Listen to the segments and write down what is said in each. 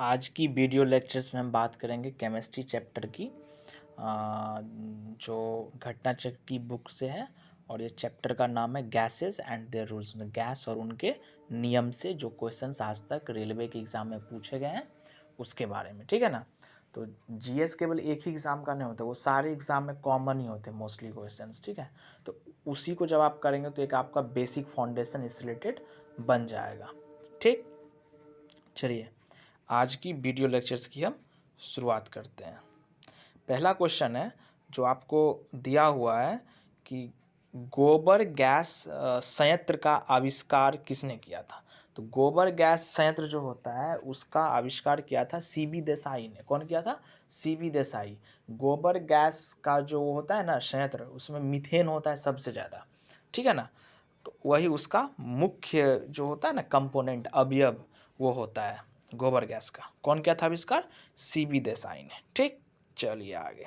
आज की video lectures में हम बात करेंगे केमिस्ट्री चैप्टर की जो घटना चक्र की बुक से है। और ये चैप्टर का नाम है गैसेस एंड देयर रूल्स, में गैस और उनके नियम से जो क्वेश्चंस आज तक रेलवे के एग्ज़ाम में पूछे गए हैं उसके बारे में, ठीक है ना। तो जीएस केवल एक ही एग्ज़ाम का नहीं होता, वो सारे एग्ज़ाम में कॉमन ही होते हैं मोस्टली क्वेश्चंस, ठीक है। तो उसी को जब आप करेंगे तो एक आपका बेसिक फाउंडेशन इस रिलेटेड बन जाएगा, ठीक। चलिए आज की वीडियो लेक्चर्स की हम शुरुआत करते हैं। पहला क्वेश्चन है जो आपको दिया हुआ है कि गोबर गैस संयंत्र का आविष्कार किसने किया था। तो गोबर गैस संयंत्र जो होता है उसका आविष्कार किया था सीबी देसाई ने। कौन किया था? सीबी देसाई। गोबर गैस का जो होता है ना संयंत्र, उसमें मीथेन होता है सबसे ज़्यादा, ठीक है ना। तो वही उसका मुख्य जो होता है ना कंपोनेंट, अवयव, वो होता है गोबर गैस का। कौन किया था आविष्कार? सीबी देसाई ने, ठीक। चलिए आगे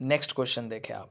नेक्स्ट क्वेश्चन देखें आप।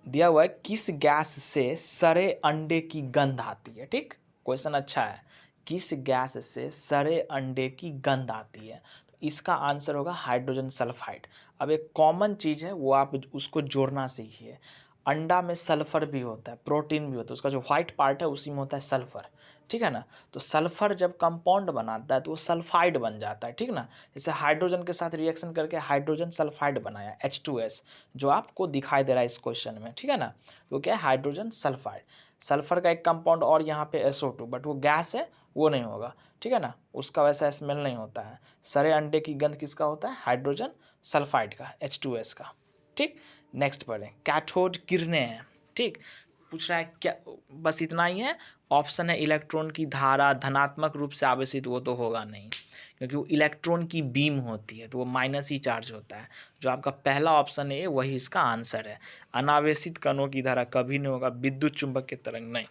दिया हुआ है किस गैस से सड़े अंडे की गंध आती है, ठीक। क्वेश्चन अच्छा है, किस गैस से सड़े अंडे की गंध आती है। तो इसका आंसर होगा हाइड्रोजन सल्फाइड। अब एक कॉमन चीज़ है वो आप उसको जोड़ना सीखिए। अंडा में सल्फर भी होता है, प्रोटीन भी होता है, उसका जो व्हाइट पार्ट है उसी में होता है सल्फर, ठीक है ना। तो सल्फर जब कंपाउंड बनाता है तो वो सल्फाइड बन जाता है, ठीक ना। जैसे हाइड्रोजन के साथ रिएक्शन करके हाइड्रोजन सल्फाइड बनाया H2S, जो आपको दिखाई दे रहा है इस क्वेश्चन में, ठीक है ना। तो क्या है? Hydrogen sulphide. सल्फर का एक कंपाउंड और यहाँ पे SO2, बट वो गैस है, वो नहीं होगा, ठीक है ना। उसका वैसा स्मेल नहीं होता है। सड़े अंडे की गंध किसका होता है? हाइड्रोजन सल्फाइड का, H2S का, ठीक। नेक्स्ट पढ़ें, कैथोड किरणें हैं, ठीक। पूछ रहा है क्या, बस इतना ही है। ऑप्शन है इलेक्ट्रॉन की धारा धनात्मक रूप से आवेशित, वो तो होगा नहीं क्योंकि वो इलेक्ट्रॉन की बीम होती है तो वो माइनस ही चार्ज होता है। जो आपका पहला ऑप्शन है वही इसका आंसर है। अनावेशित कणों की धारा कभी नहीं होगा। विद्युत चुंबक के तरंग नहीं।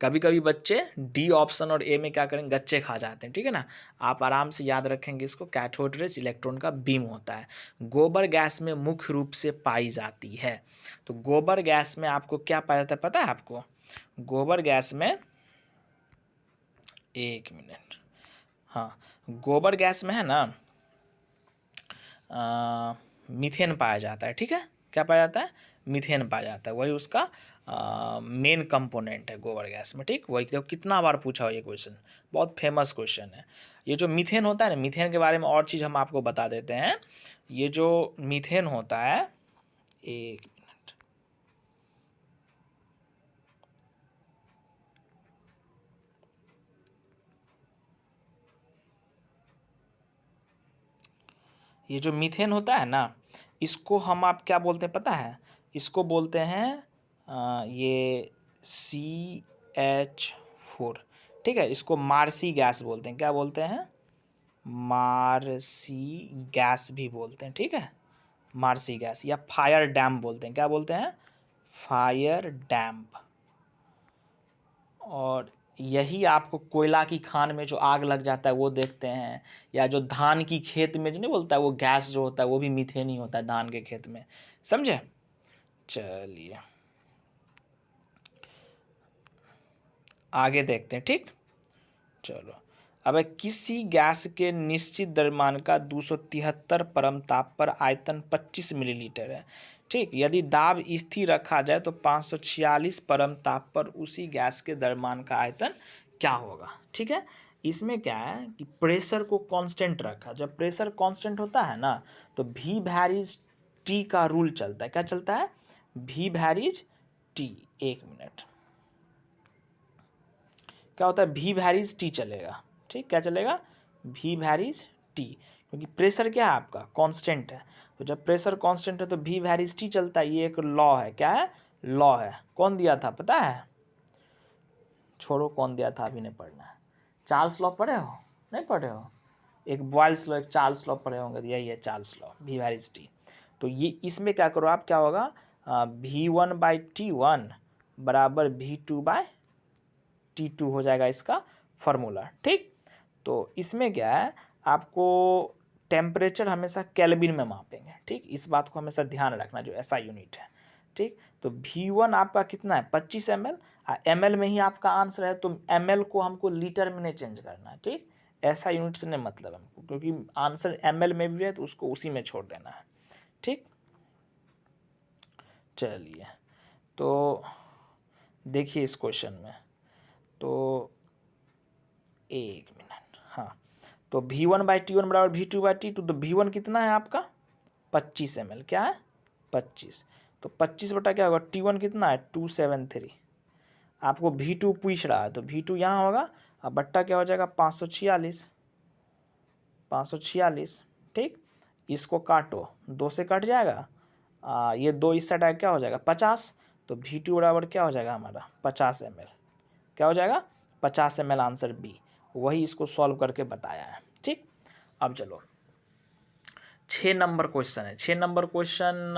कभी कभी बच्चे डी ऑप्शन और ए में क्या करेंगे, गच्चे खा जाते हैं, ठीक है ना। आप आराम से याद रखेंगे इसको। कैथोड रेज इलेक्ट्रॉन का बीम होता है। गोबर गैस में मुख्य रूप से पाई जाती है। तो गोबर गैस में आपको क्या पाया जाता है पता है आपको? गोबर गैस में, एक मिनट, हाँ, गोबर गैस में है ना मीथेन पाया जाता है, ठीक है। क्या पाया जाता है? मीथेन पाया जाता है। वही उसका मेन कंपोनेंट है गोबर गैस में, ठीक। वही देखो कितना बार पूछा हो ये क्वेश्चन, बहुत फेमस क्वेश्चन है। ये जो मीथेन होता है ना, मीथेन के बारे में और चीज़ हम आपको बता देते हैं। ये जो मीथेन होता है, एक मिनट, ये जो मीथेन होता है ना, इसको हम आप क्या बोलते हैं पता है? इसको बोलते हैं ये CH4, ठीक है। इसको मार्सी गैस बोलते हैं। क्या बोलते हैं? मार्सी गैस भी बोलते हैं, ठीक है। मार्सी गैस या फायर डैम बोलते हैं। क्या बोलते हैं? फायर डैम्प। और यही आपको कोयला की खान में जो आग लग जाता है वो देखते हैं, या जो धान की खेत में जो नहीं बोलता है वो गैस जो होता है वो भी मीथेन ही होता है धान के खेत में, समझे। चलिए आगे देखते हैं, ठीक। चलो अब किसी गैस के निश्चित द्रव्यमान का 273 परम ताप पर आयतन 25 मिलीलीटर है, ठीक। यदि दाब स्थिर रखा जाए तो 546 परम ताप पर उसी गैस के द्रव्यमान का आयतन क्या होगा, ठीक है। इसमें क्या है कि प्रेशर को कांस्टेंट रखा। जब प्रेशर कांस्टेंट होता है ना तो V वैरीज T का रूल चलता है। क्या चलता है? V varies T। एक मिनट, क्या होता है? V वैरीज T चलेगा, ठीक। क्या चलेगा? V वैरीज T, क्योंकि प्रेशर क्या है आपका? कांस्टेंट है। तो जब प्रेशर कांस्टेंट है तो V वैरीज T चलता है। ये एक लॉ है। क्या है? लॉ है। कौन दिया था पता है? छोड़ो कौन दिया था, अभी नहीं पढ़ना है। चार्ल्स लॉ पढ़े हो? नहीं पढ़े हो? एक बॉयल्स लॉ, एक चार्ल्स लॉ पढ़े होंगे। यही है Charles law, V varies T। तो ये इसमें क्या करो आप, क्या होगा, V1/T1 बराबर V2/T2 हो जाएगा इसका फॉर्मूला, ठीक। तो इसमें क्या है, आपको टेम्परेचर हमेशा केल्विन में मापेंगे, ठीक। इस बात को हमेशा ध्यान रखना, जो ऐसा यूनिट है, ठीक। तो V1 आपका कितना है? 25 ml। ml में ही आपका आंसर है तो ml को हमको लीटर में नहीं चेंज करना है, ठीक। ऐसा यूनिट से नहीं मतलब हमको, क्योंकि आंसर ml में भी है तो उसको उसी में छोड़ देना है। ठीक, चलिए तो देखिए इस क्वेश्चन में, तो एक मिनट, हाँ, तो V1/T1 बराबर V2/T2, तो V1 कितना है आपका 25 ml, क्या है 25, तो 25 बटा क्या होगा T1 कितना है 273, आपको V2 पूछ रहा है तो V2 यहाँ होगा, अब बट्टा क्या हो जाएगा 546, 546। ठीक, इसको काटो, 2 से कट जाएगा, ये 2 इस साइड क्या हो जाएगा 50, तो V2 बराबर क्या हो जाएगा हमारा 50 ml, क्या हो जाएगा 50 ml, आंसर बी, वही इसको सॉल्व करके बताया है। ठीक, अब चलो 6 नंबर क्वेश्चन है। 6 नंबर क्वेश्चन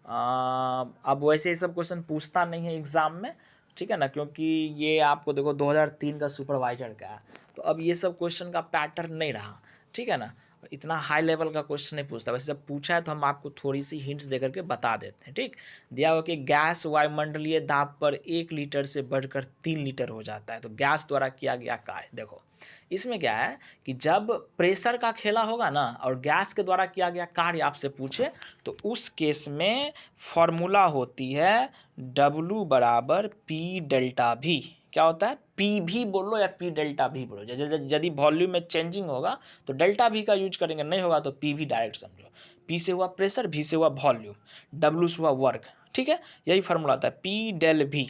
अब वैसे ये सब क्वेश्चन पूछता नहीं है एग्ज़ाम में, ठीक है ना, क्योंकि ये आपको देखो 2003 का सुपरवाइजर का है, तो अब ये सब क्वेश्चन का पैटर्न नहीं रहा, ठीक है ना, इतना हाई लेवल का क्वेश्चन नहीं पूछता, वैसे जब पूछा है तो हम आपको थोड़ी सी हिंट्स दे करके बता देते हैं। ठीक, दिया हुआ कि गैस वायुमंडलीय दाब पर 1 लीटर से बढ़कर 3 लीटर हो जाता है, तो गैस द्वारा किया गया कार्य, देखो इसमें क्या है कि जब प्रेशर का खेला होगा ना और गैस के द्वारा किया गया कार्य आपसे पूछे, तो उस केस में फॉर्मूला होती है W बराबर P डेल्टा V, क्या होता है पी भी बोलो या P डेल्टा V बोलो, यदि वॉल्यूम में चेंजिंग होगा तो डेल्टा V का यूज करेंगे, नहीं होगा तो P भी डायरेक्ट समझो, P से हुआ प्रेशर, V से हुआ वॉल्यूम, W से हुआ वर्क। ठीक है, यही फार्मूला आता है P डेल V।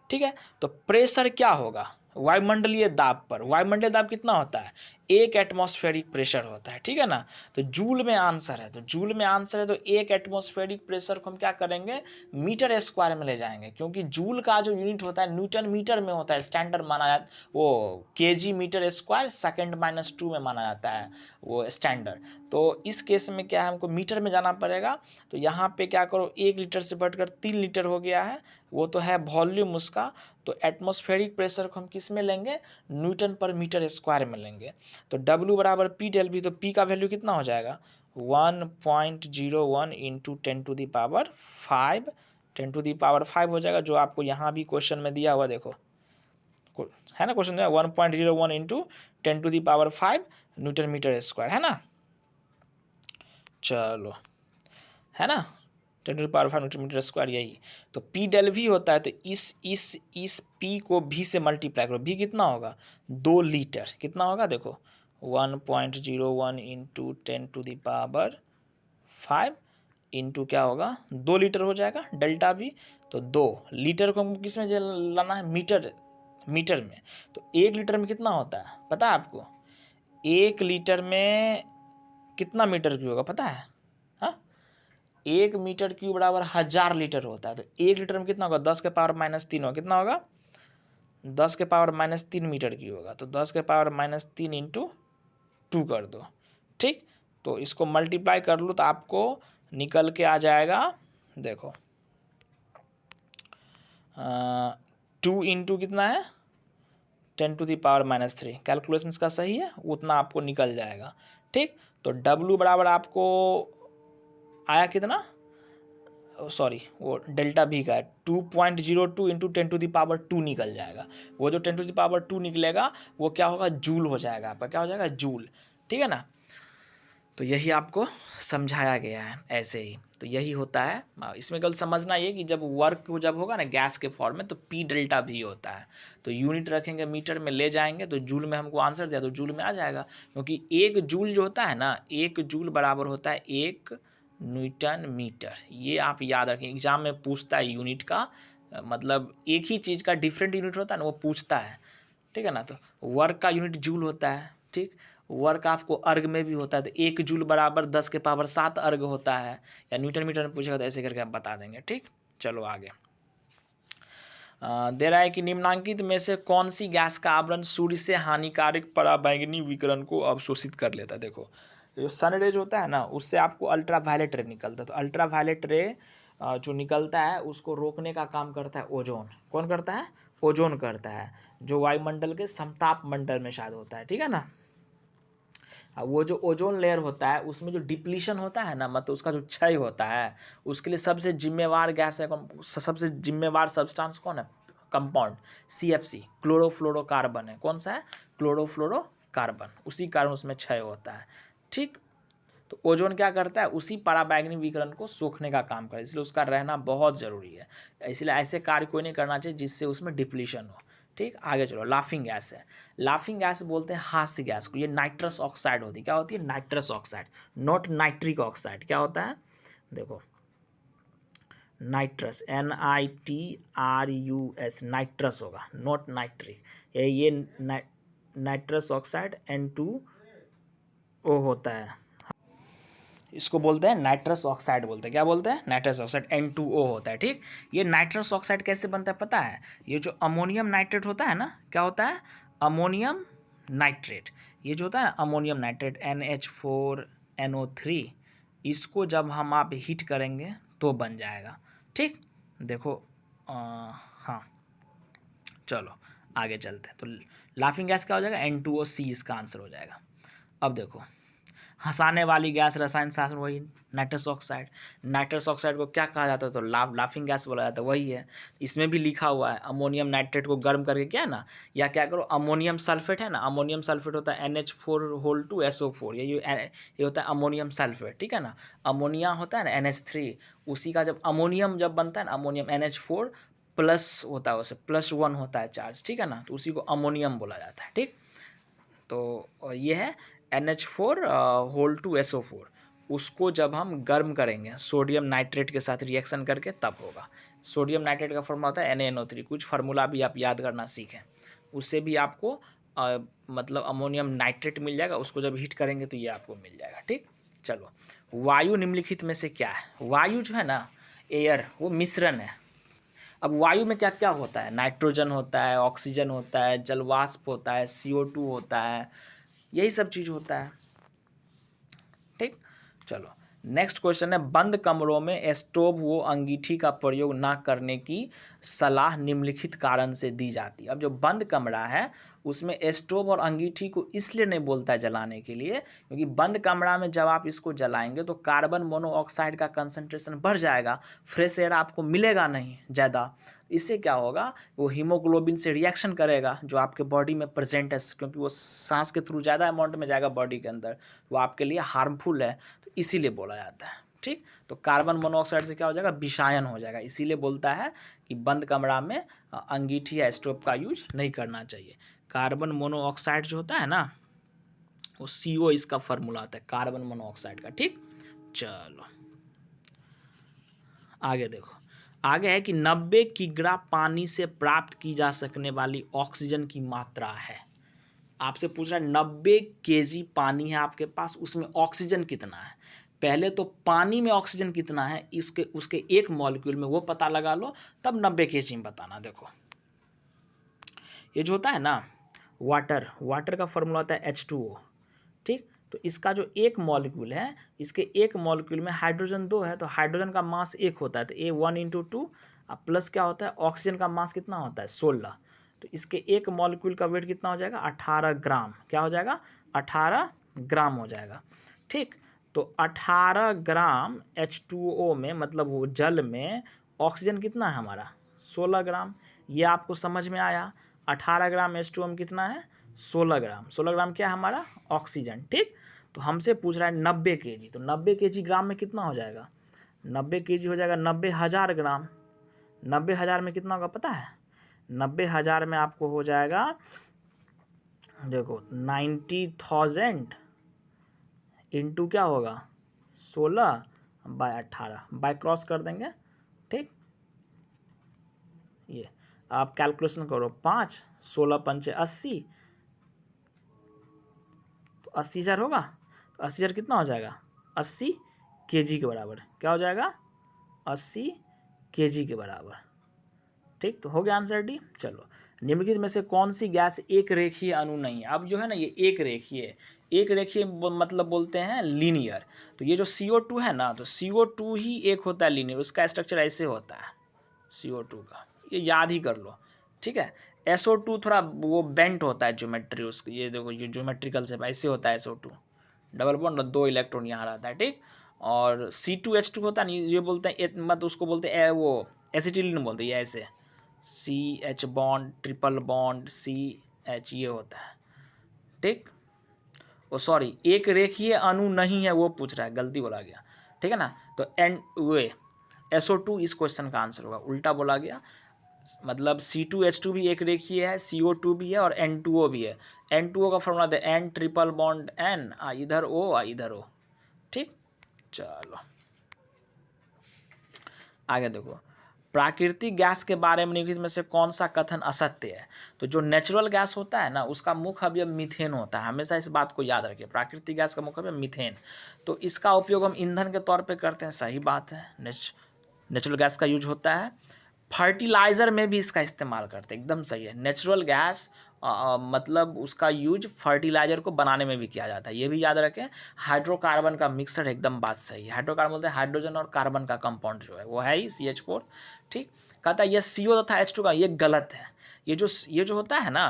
ठीक है, तो प्रेशर क्या होगा वायुमंडलीय दाब पर, वायुमंडलीय दाब कितना होता है 1 एटमॉस्फेरिक प्रेशर होता है। ठीक है ना, तो जूल में आंसर है, तो जूल में आंसर है, तो 1 एटमॉस्फेरिक प्रेशर को हम क्या करेंगे मीटर स्क्वायर में ले जाएंगे, क्योंकि जूल का जो यूनिट होता है न्यूटन मीटर में होता है, स्टैंडर्ड माना जाता है वो केजी मीटर स्क्वायर सेकेंड -2 में माना जाता है वो स्टैंडर्ड। तो इस केस में क्या है हमको मीटर में जाना पड़ेगा, तो यहाँ पे क्या करो 1 लीटर से बढ़कर 3 लीटर हो गया है, वो तो है वॉल्यूम उसका, तो एटमॉस्फेरिक प्रेशर को हम किस में लेंगे न्यूटन पर मीटर स्क्वायर में लेंगे, तो W बराबर P डेल V, तो P का वैल्यू कितना हो जाएगा 1.01 इंटू 10⁵, 10⁵ हो जाएगा, जो आपको यहाँ भी क्वेश्चन में दिया हुआ देखो है ना, question 1.01 into 10⁵ newton metre square, है ना, चलो है ना 10⁵ न्यूटन मीटर स्क्वायर, यही तो P डेल V होता है, तो इस P को V से मल्टीप्लाई करो, V कितना होगा 2 लीटर, कितना होगा देखो 1.01 इंटू 10⁵ इंटू क्या होगा 2 लीटर हो जाएगा डेल्टा V, तो 2 लीटर को हमको किस में लाना है मीटर में, तो 1 लीटर में कितना होता है पता है आपको 1 लीटर में कितना मीटर क्यूब होगा पता है, हाँ 1 मीटर क्यूब बराबर 1000 लीटर होता है, तो 1 लीटर में कितना होगा 10⁻³ होगा, कितना होगा 10⁻³ मीटर क्यूब होगा, तो 10⁻³ इंटू 2 कर दो। ठीक, तो इसको मल्टीप्लाई कर लो तो आपको निकल के आ जाएगा देखो 2 इंटू कितना है 10⁻³ कैलकुलेशन का सही है, उतना आपको निकल जाएगा। ठीक, तो W बराबर आपको आया कितना, सॉरी वो डेल्टा V का है 2.02 इंटू 10⁻² निकल जाएगा, वो जो 10⁻² निकलेगा वो क्या होगा जूल हो जाएगा आपका, क्या हो जाएगा जूल। ठीक है ना, तो यही आपको समझाया गया है ऐसे ही, तो यही होता है, इसमें केवल समझना ये कि जब वर्क जब होगा ना गैस के फॉर्म में तो P डेल्टा V होता है, तो यूनिट रखेंगे मीटर में ले जाएंगे, तो जूल में हमको आंसर दिया तो जूल में आ जाएगा, क्योंकि 1 जूल जो होता है ना 1 जूल बराबर होता है 1 न्यूटन मीटर, ये आप याद रखें, एग्जाम में पूछता है यूनिट का, मतलब एक ही चीज़ का डिफरेंट यूनिट होता है ना वो पूछता है। ठीक है ना, तो वर्क का यूनिट जूल होता है। ठीक, वर्क आपको अर्ग में भी होता है, तो 1 जूल बराबर 10⁻7 अर्ग होता है, या न्यूटन मीटर में पूछेगा तो ऐसे करके आप बता देंगे। ठीक, चलो आगे दे रहा है कि निम्नांकित में से कौन सी गैस का आवरण सूर्य से हानिकारक पराबैंगनी विकिरण को अवशोषित कर लेता है। देखो जो सन रेज होता है ना उससे आपको अल्ट्रा वायलेट रे निकलता है, तो अल्ट्रा वायलेट रे जो निकलता है उसको रोकने का काम करता है ओजोन। कौन करता है, ओजोन करता है, जो वायुमंडल के समताप मंडल में शायद होता है। ठीक है ना, वो जो ओजोन लेयर होता है उसमें जो डिप्लीशन होता है ना, मतलब उसका जो क्षय होता है, उसके लिए सबसे जिम्मेवार गैस है, सबसे जिम्मेवार सब्सटेंस कौन है, कंपाउंड CFC क्लोरोफ्लोरोकार्बन है। कौन सा है, क्लोरोफ्लोरोकार्बन कार्बन, उसी कारण उसमें क्षय होता है। ठीक, तो ओजोन क्या करता है, उसी पराबैंगनी विकिरण को सोखने का काम करता है, इसलिए उसका रहना बहुत ज़रूरी है। इसलिए ऐसे कार्य कोई नहीं करना चाहिए जिससे उसमें डिप्लीशन हो। ठीक, आगे चलो। लाफिंग गैस है, लाफिंग गैस बोलते हैं हास्य गैस को। ये नाइट्रस ऑक्साइड होती है। क्या होती है, nitrous oxide, not nitric oxide. क्या होता है, देखो, नाइट्रस, NITRUS, नाइट्रस होगा, नॉट नाइट्रिक। ये नाइट्रस ऑक्साइड N2O होता है, इसको बोलते हैं नाइट्रस ऑक्साइड बोलते हैं। क्या बोलते हैं, नाइट्रस ऑक्साइड, N2O होता है। ठीक, ये नाइट्रस ऑक्साइड कैसे बनता है पता है, ये जो अमोनियम नाइट्रेट होता है ना, क्या होता है, अमोनियम नाइट्रेट, ये जो होता है अमोनियम नाइट्रेट NH4NO3, इसको जब हम आप हीट करेंगे तो बन जाएगा। ठीक, देखो हाँ, चलो आगे चलते हैं। तो लाफिंग गैस क्या हो जाएगा, N2O, इसका आंसर हो जाएगा। अब देखो, हंसाने वाली गैस रसायन शास्त्र वही नाइट्रस ऑक्साइड। नाइट्रस ऑक्साइड को क्या कहा जाता है, तो लाफिंग गैस बोला जाता है, वही है। इसमें भी लिखा हुआ है अमोनियम नाइट्रेट को गर्म करके क्या है ना, या क्या करो, अमोनियम सल्फेट है ना, अमोनियम सल्फेट होता है NH4 SO4, ये होता है अमोनियम सल्फेट। ठीक है ना, अमोनिया होता है ना NH3, उसी का जब अमोनियम जब बनता है ना, अमोनियम NH4 प्लस होता है, उसे +1 होता है चार्ज। ठीक है ना, तो उसी को अमोनियम बोला जाता है। ठीक, तो ये है NH4 SO4, उसको जब हम गर्म करेंगे सोडियम नाइट्रेट के साथ रिएक्शन करके तब होगा। सोडियम नाइट्रेट का फॉर्मूला होता है NaNO3। कुछ फार्मूला भी आप याद करना सीखें, उससे भी आपको मतलब अमोनियम नाइट्रेट मिल जाएगा। उसको जब हीट करेंगे तो ये आपको मिल जाएगा। ठीक, चलो। वायु निम्नलिखित में से क्या है, वायु जो है ना, एयर, वो मिश्रण है। अब वायु में क्या क्या होता है, नाइट्रोजन होता है, ऑक्सीजन होता है, जलवाष्प होता है, CO2 होता है, यही सब चीज़ होता है। ठीक, चलो नेक्स्ट क्वेश्चन है, बंद कमरों में स्टोव व अंगीठी का प्रयोग न करने की सलाह निम्नलिखित कारण से दी जाती है। अब जो बंद कमरा है उसमें स्टोव और अंगीठी को इसलिए नहीं बोलता है जलाने के लिए, क्योंकि बंद कमरा में जब आप इसको जलाएंगे तो कार्बन मोनोऑक्साइड का कंसंट्रेशन बढ़ जाएगा, फ्रेश एयर आपको मिलेगा नहीं ज़्यादा। इससे क्या होगा, वो हीमोग्लोबिन से रिएक्शन करेगा जो आपके बॉडी में प्रेजेंट है, क्योंकि वो सांस के थ्रू ज़्यादा अमाउंट में जाएगा बॉडी के अंदर, वो आपके लिए हार्मफुल है, तो इसीलिए बोला जाता है। ठीक, तो कार्बन मोनोऑक्साइड से क्या हो जाएगा, विषायन हो जाएगा, इसीलिए बोलता है कि बंद कमरा में अंगीठी या स्टोव का यूज नहीं करना चाहिए। कार्बन मोनोऑक्साइड जो होता है ना, वो CO इसका फॉर्मूला आता है कार्बन मोनोऑक्साइड का। ठीक, चलो आगे देखो, आगे है कि 90 किग्रा पानी से प्राप्त की जा सकने वाली ऑक्सीजन की मात्रा है। आपसे पूछ रहा है 90 kg पानी है आपके पास, उसमें ऑक्सीजन कितना है। पहले तो पानी में ऑक्सीजन कितना है इसके उसके एक मॉलिक्यूल में वो पता लगा लो, तब 90 kg में बताना। देखो, ये जो होता है ना वाटर का फॉर्मूला होता है H2O। ठीक, तो इसका जो एक मॉलिक्यूल है, इसके एक मॉलिक्यूल में हाइड्रोजन 2 है, तो हाइड्रोजन का मास 1 होता है, तो A1 × 2, प्लस क्या होता है, ऑक्सीजन का मास कितना होता है 16, तो इसके एक मॉलिक्यूल का वेट कितना हो जाएगा 18 ग्राम। क्या हो जाएगा, 18 ग्राम हो जाएगा। ठीक, तो 18 ग्राम H2O में, मतलब वो जल में ऑक्सीजन कितना है हमारा 16 ग्राम। ये आपको समझ में आया, 18 ग्राम H2O में कितना है 16 ग्राम। 16 ग्राम क्या है हमारा, ऑक्सीजन। ठीक, तो हमसे पूछ रहा है 90 kg, तो 90 kg ग्राम में कितना हो जाएगा, 90 kg हो जाएगा 90,000 ग्राम। 90,000 में कितना होगा पता है, 90,000 में आपको हो जाएगा, देखो 90,000 इंटू क्या होगा 16/18, बाय क्रॉस कर देंगे। ठीक, ये आप कैलकुलेशन करो, 5 16 पंचे 80, तो 80,000 होगा, तो 80,000 कितना हो जाएगा 80 kg के बराबर। क्या हो जाएगा 80 kg के बराबर। ठीक, तो हो गया आंसर डी। चलो, निम्नलिखित में से कौन सी गैस एक रेखीय अणु नहीं है। अब जो है ना, ये एक रेखीय मतलब बोलते हैं लीनियर। तो ये जो CO2 है ना, तो CO2 ही एक होता है लीनियर, उसका स्ट्रक्चर ऐसे होता है CO2 का, ये याद ही कर लो। ठीक है, SO2 थोड़ा वो बेंट होता है ज्योमेट्री उसकी, ये देखो ये ज्योमेट्रिकल से ऐसे होता है SO2, डबल बॉन्ड और 2 इलेक्ट्रॉन यहाँ रहता है। ठीक, और C2H2 होता है नहीं, ये बोलते हैं मतलब उसको बोलते हैं वो एसिटिलीन बोलते हैं, ये ऐसे CH bond, triple bond CH, ये होता है। ठीक, सॉरी, एक रेखीय अणु नहीं है वो पूछ रहा है, गलती बोला गया, ठीक है ना। तो एन वे SO2 इस क्वेश्चन का आंसर होगा, उल्टा बोला गया। मतलब C2H2 भी एक रेखीय है, CO2 भी है और N2O भी है। N2O का फॉर्मूला दे N ट्रिपल बॉन्ड N, इधर O इधर O, ठीक। चलो आगे देखो, प्राकृतिक गैस के बारे में निम्नलिखित में से कौन सा कथन असत्य है। तो जो नेचुरल गैस होता है ना, उसका मुख्य अवयव मीथेन होता है, हमेशा इस बात को याद रखिए, प्राकृतिक गैस का मुख्य अवयव मीथेन। तो इसका उपयोग हम ईंधन के तौर पे करते हैं, सही बात है, नेचुरल गैस का यूज होता है। फर्टिलाइज़र में भी इसका इस्तेमाल करते हैं, एकदम सही है। नेचुरल गैस मतलब उसका यूज फर्टिलाइजर को बनाने में भी किया जाता है, ये भी याद रखें। हाइड्रोकार्बन का मिक्सर, एकदम बात सही है। हाइड्रोकार्बन बोलते हैं हाइड्रोजन और कार्बन का कंपाउंड जो है वो है ही CH4, ठीक। कहता है ये CO तथा H2 का, ये गलत है। ये जो होता है ना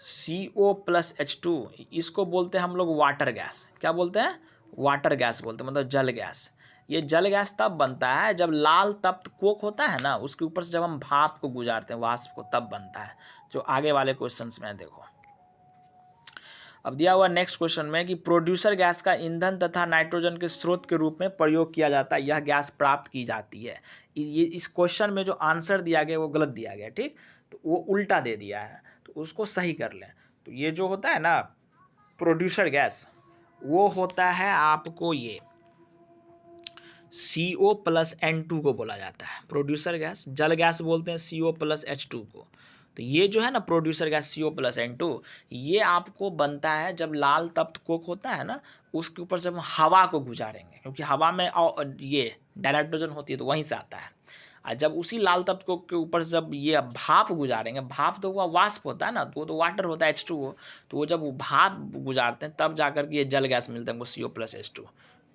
CO+H2, इसको बोलते हैं हम लोग वाटर गैस। क्या बोलते हैं? वाटर गैस बोलते हैं, मतलब जल गैस। ये जल गैस तब बनता है जब लाल तप्त कोक होता है ना, उसके ऊपर से जब हम भाप को गुजारते हैं, वाष्प को, तब बनता है। जो आगे वाले क्वेश्चंस में देखो, अब दिया हुआ नेक्स्ट क्वेश्चन में कि प्रोड्यूसर गैस का ईंधन तथा नाइट्रोजन के स्रोत के रूप में प्रयोग किया जाता है, यह गैस प्राप्त की जाती है। ये इस क्वेश्चन में जो आंसर दिया गया वो गलत दिया गया, ठीक। तो वो उल्टा दे दिया है, तो उसको सही कर लें। तो ये जो होता है ना प्रोड्यूसर गैस, वो होता है आपको ये CO+N2 को बोला जाता है प्रोड्यूसर गैस। जल गैस बोलते हैं CO+H2 को। तो ये जो है ना प्रोड्यूसर गैस CO+N2, ये आपको बनता है जब लाल तप्त कोक होता है ना, उसके ऊपर से हम हवा को गुजारेंगे, क्योंकि हवा में ये डायनाइट्रोजन होती है, तो वहीं से आता है। और जब उसी लाल तप्त कोक के ऊपर जब ये भाप गुजारेंगे, भाप तो वो वाष्प होता है ना, तो वो तो वाटर होता है H2O, तो वो जब वो भाप गुजारते हैं तब जाकर के ये जल गैस मिलता है हमको CO+H2,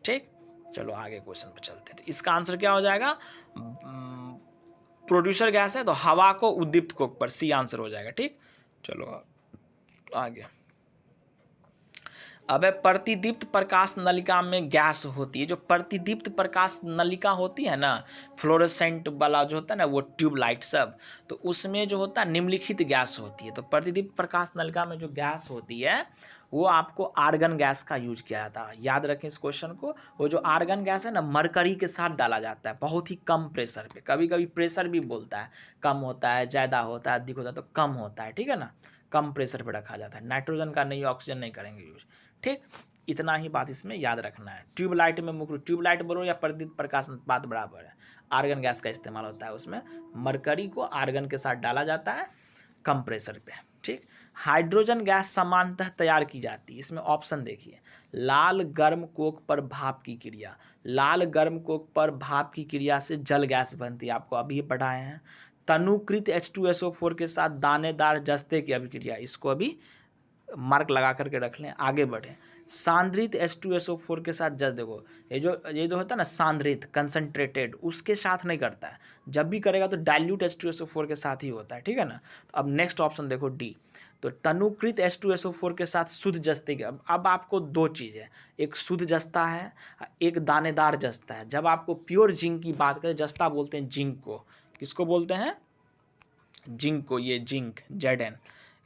ठीक। चलो आगे क्वेश्चन पे चलते हैं। तो इसका आंसर क्या हो जाएगा? प्रोड्यूसर गैस है तो हवा को उद्दीप्त कोक पर, C आंसर हो जाएगा, ठीक। चलो आगे। अब प्रतिदीप्त प्रकाश नलिका में गैस होती है, जो प्रतिदीप्त प्रकाश नलिका होती है ना, फ्लोरेसेंट वाला जो होता है ना, वो ट्यूबलाइट सब, तो उसमें जो होता है निम्नलिखित गैस होती है। तो प्रतिदीप्त प्रकाश नलिका में जो गैस होती है वो आपको आर्गन गैस का यूज किया जाता है, याद रखें इस क्वेश्चन को। वो जो आर्गन गैस है ना, मरकरी के साथ डाला जाता है, बहुत ही कम प्रेशर पे। कभी कभी प्रेशर भी बोलता है, कम होता है, ज़्यादा होता है, अधिक होता है, तो कम होता है, ठीक है ना, कम प्रेशर पे रखा जाता है। नाइट्रोजन का नहीं, ऑक्सीजन नहीं करेंगे यूज, ठीक। इतना ही बात इसमें याद रखना है। ट्यूबलाइट में मुख्य, ट्यूबलाइट बोलो या प्रतिदीप्त प्रकाश, बात बराबर है। आर्गन गैस का इस्तेमाल होता है उसमें, मरकरी को आर्गन के साथ डाला जाता है कम प्रेशर पे, ठीक। हाइड्रोजन गैस सामान्यतः तैयार की जाती है, इसमें ऑप्शन देखिए, लाल गर्म कोक पर भाप की क्रिया, लाल गर्म कोक पर भाप की क्रिया से जल गैस बनती है, आपको अभी पढ़ाए हैं। तनुकृत H2SO4 के साथ दानेदार जस्ते की अभिक्रिया, इसको अभी मार्क लगा करके रख लें, आगे बढ़ें। सांद्रित H2SO4 के साथ जस्ट देखो, ये जो होता है ना सांद्रित, कंसनट्रेटेड, उसके साथ नहीं करता है, जब भी करेगा तो डाइल्यूट H2SO4 के साथ ही होता है, ठीक है ना। तो अब नेक्स्ट ऑप्शन देखो D, तो तनुकृत H2SO4 के साथ शुद्ध जस्ते के, अब आपको दो चीज़ है, एक शुद्ध जस्ता है, एक दानेदार जस्ता है। जब आपको प्योर जिंक की बात करें, जस्ता बोलते हैं जिंक को, किसको बोलते हैं? जिंक को, ये जिंक Zn।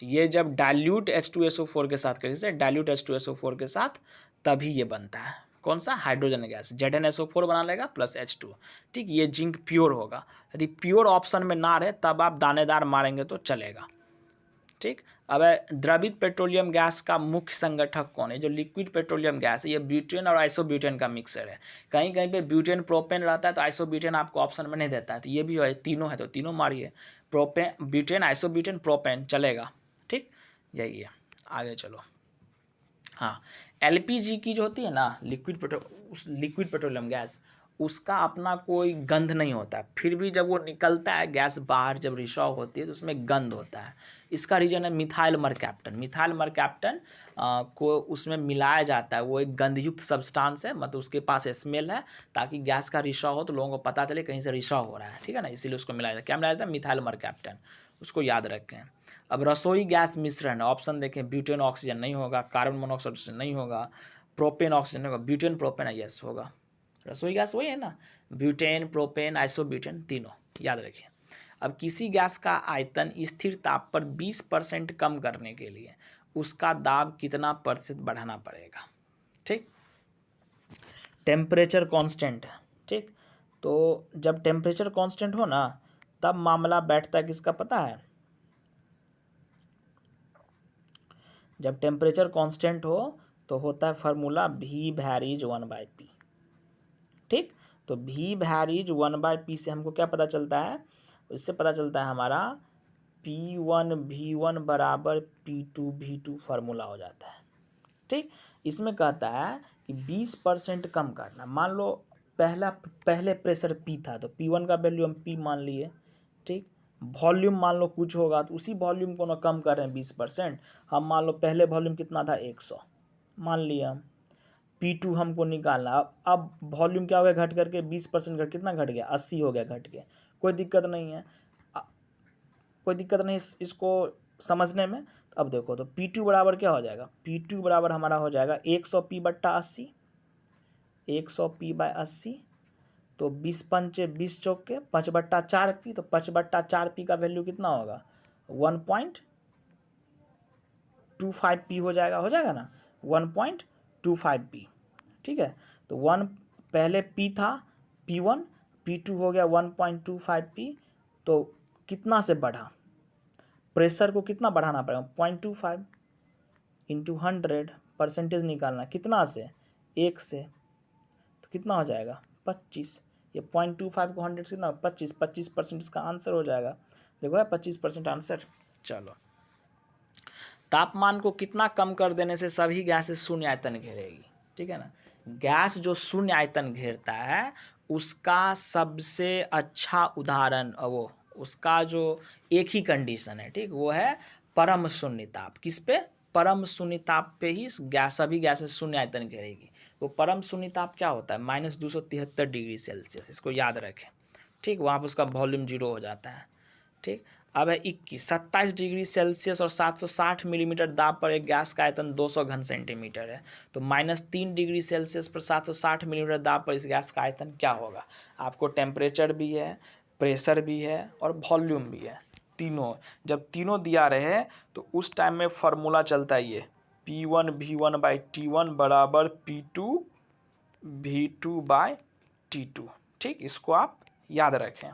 ये जब डाइल्यूट H2SO4 के साथ करें, डाइल्यूट H2SO4 के साथ, तभी ये बनता है कौन सा? Hydrogen gas. ZnSO4 बना लेगा प्लस H2, ठीक। ये जिंक प्योर होगा। यदि प्योर ऑप्शन में ना रहे तब आप दानेदार मारेंगे तो चलेगा, ठीक। अब द्रवित पेट्रोलियम गैस का मुख्य संगठक कौन है? जो लिक्विड पेट्रोलियम गैस है, ये ब्यूटेन और आइसोब्यूटेन का मिक्सर है। कहीं कहीं पे ब्यूटेन प्रोपेन रहता है, तो आइसोब्यूटेन आपको ऑप्शन में नहीं देता है, तो ये भी है, तीनों है तो तीनों मारिए, प्रोपेन, ब्यूटेन, आइसोब्यूटेन, प्रोपेन, चलेगा, ठीक। यही है, आगे चलो। हाँ, LPG की जो होती है ना, लिक्विड पेट्रोलियम गैस, उसका अपना कोई गंध नहीं होता है, फिर भी जब वो निकलता है गैस बाहर, जब रिसाव होती है तो उसमें गंध होता है। इसका रीजन है मिथाइल मरकैप्टन। मिथाइल मरकैप्टन को उसमें मिलाया जाता है, वो एक गंधयुक्त सब्सटेंस है, मतलब उसके पास स्मेल है, ताकि गैस का रिसाव हो तो लोगों को पता चले कहीं से रिसाव हो रहा है, ठीक है ना, इसीलिए उसको मिलाया जाता है। क्या मिलाया जाता है? मिथाइल मरकैप्टन, उसको याद रखें। अब रसोई गैस मिश्रण, ऑप्शन देखें, ब्यूटेन ऑक्सीजन नहीं होगा, कार्बन मोनोऑक्साइड नहीं होगा, प्रोपेन ऑक्सीजन नहीं होगा, ब्यूटेन प्रोपेन यस होगा। रसोई गैस वही है ना, ब्यूटेन, प्रोपेन, आइसोब्यूटेन, तीनों याद रखिए। अब किसी गैस का आयतन स्थिर ताप पर 20% कम करने के लिए उसका दाब कितना प्रतिशत बढ़ाना पड़ेगा। ठीक, टेम्परेचर कांस्टेंट है। ठीक, तो जब टेम्परेचर कांस्टेंट हो ना तब मामला बैठता है किसका पता है? जब टेम्परेचर कांस्टेंट हो तो होता है फार्मूला V वैरीज 1/P। ठीक, तो V वैरीज 1/P से हमको क्या पता चलता है? इससे पता चलता है हमारा P1 V1 बराबर P2 V2 फार्मूला हो जाता है। ठीक, इसमें कहता है कि 20% कम करना। मान लो पहले प्रेशर P था तो P1 का वैल्यू हम P मान लिए। ठीक, वॉल्यूम मान लो कुछ होगा तो उसी वॉल्यूम को ना कम कर रहे हैं 20%। हम मान लो पहले वॉल्यूम कितना था 100 मान लिया हम। P2 हमको निकालना। अब वॉल्यूम क्या हो गया घट करके 20% घट, कितना घट गया 80 हो गया घट के। कोई दिक्कत नहीं है, कोई दिक्कत नहीं इसको समझने में। तो अब देखो तो P2 बराबर क्या हो जाएगा? P2 बराबर हमारा हो जाएगा 100P/80, 100P/80। तो 20 पंचे 20 चौक के 5/4P। तो 5/4P का वैल्यू कितना होगा? 1.25P हो जाएगा ना, 1.25P। ठीक है, तो पहले P था P1, P2 हो गया 1.25P। तो कितना से बढ़ा? प्रेशर को कितना बढ़ाना पड़ेगा? 0.25 इंटू 100, परसेंटेज निकालना कितना से? 1 से। तो कितना हो जाएगा? 25। ये 0.25 को 100 से कितना? 25% इसका आंसर हो जाएगा। देखो है 25% आंसर। चलो, तापमान को कितना कम कर देने से सभी गैसें शून्य आयतन घेरेगी? ठीक है ना, गैस जो शून्य आयतन घेरता है उसका सबसे अच्छा उदाहरण वो उसका जो एक ही कंडीशन है, ठीक, वो है परम शून्य ताप। किस पे? परम शून्य ताप पे ही गैस सभी गैसें शून्य आयतन घेरेगी। वो परम शून्य ताप क्या होता है? -273 डिग्री सेल्सियस, इसको याद रखें। ठीक, वहाँ पर उसका वॉल्यूम 0 हो जाता है। ठीक, अब है 27 डिग्री सेल्सियस और 760 मिलीमीटर दाब पर एक गैस का आयतन 200 घन सेंटीमीटर है। तो -3 डिग्री सेल्सियस पर 760 मिलीमीटर दाब पर इस गैस का आयतन क्या होगा? आपको टेम्परेचर भी है, प्रेशर भी है और वॉल्यूम भी है, तीनों। जब तीनों दिया रहे तो उस टाइम में फार्मूला चलता है ये P1 V1/T1 बराबर P2 V2/T2। ठीक, इसको आप याद रखें।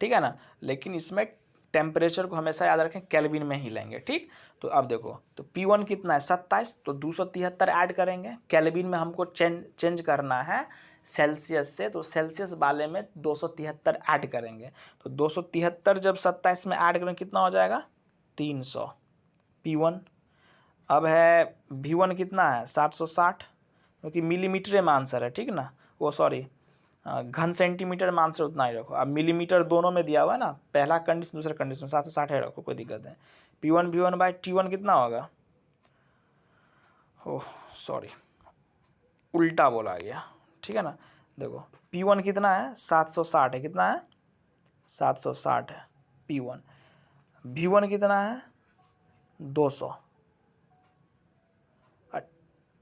ठीक है ना, लेकिन इसमें टेम्परेचर को हमेशा याद रखें, केल्विन में ही लेंगे। ठीक, तो अब देखो तो P1 कितना है? 27। तो 273 ऐड करेंगे, केल्विन में हमको चेंज करना है सेल्सियस से, तो सेल्सियस वाले में 273 ऐड करेंगे। तो 273 जब 27 में ऐड करेंगे कितना हो जाएगा? 300 P1। अब है V1 कितना है? 760, क्योंकि मिलीमीटर में आंसर है। ठीक ना, वो सॉरी घन सेंटीमीटर में आंसर उतना ही रखो। अब मिलीमीटर दोनों में दिया हुआ है ना, पहला कंडीशन दूसरा कंडीशन 760 है रखो, कोई दिक्कत नहीं। P1 V1/T1 कितना होगा? ओह सॉरी, उल्टा बोला गया। ठीक है ना, देखो P1 कितना है? 760 है। कितना है? 760 है P1। V1 कितना है? 200।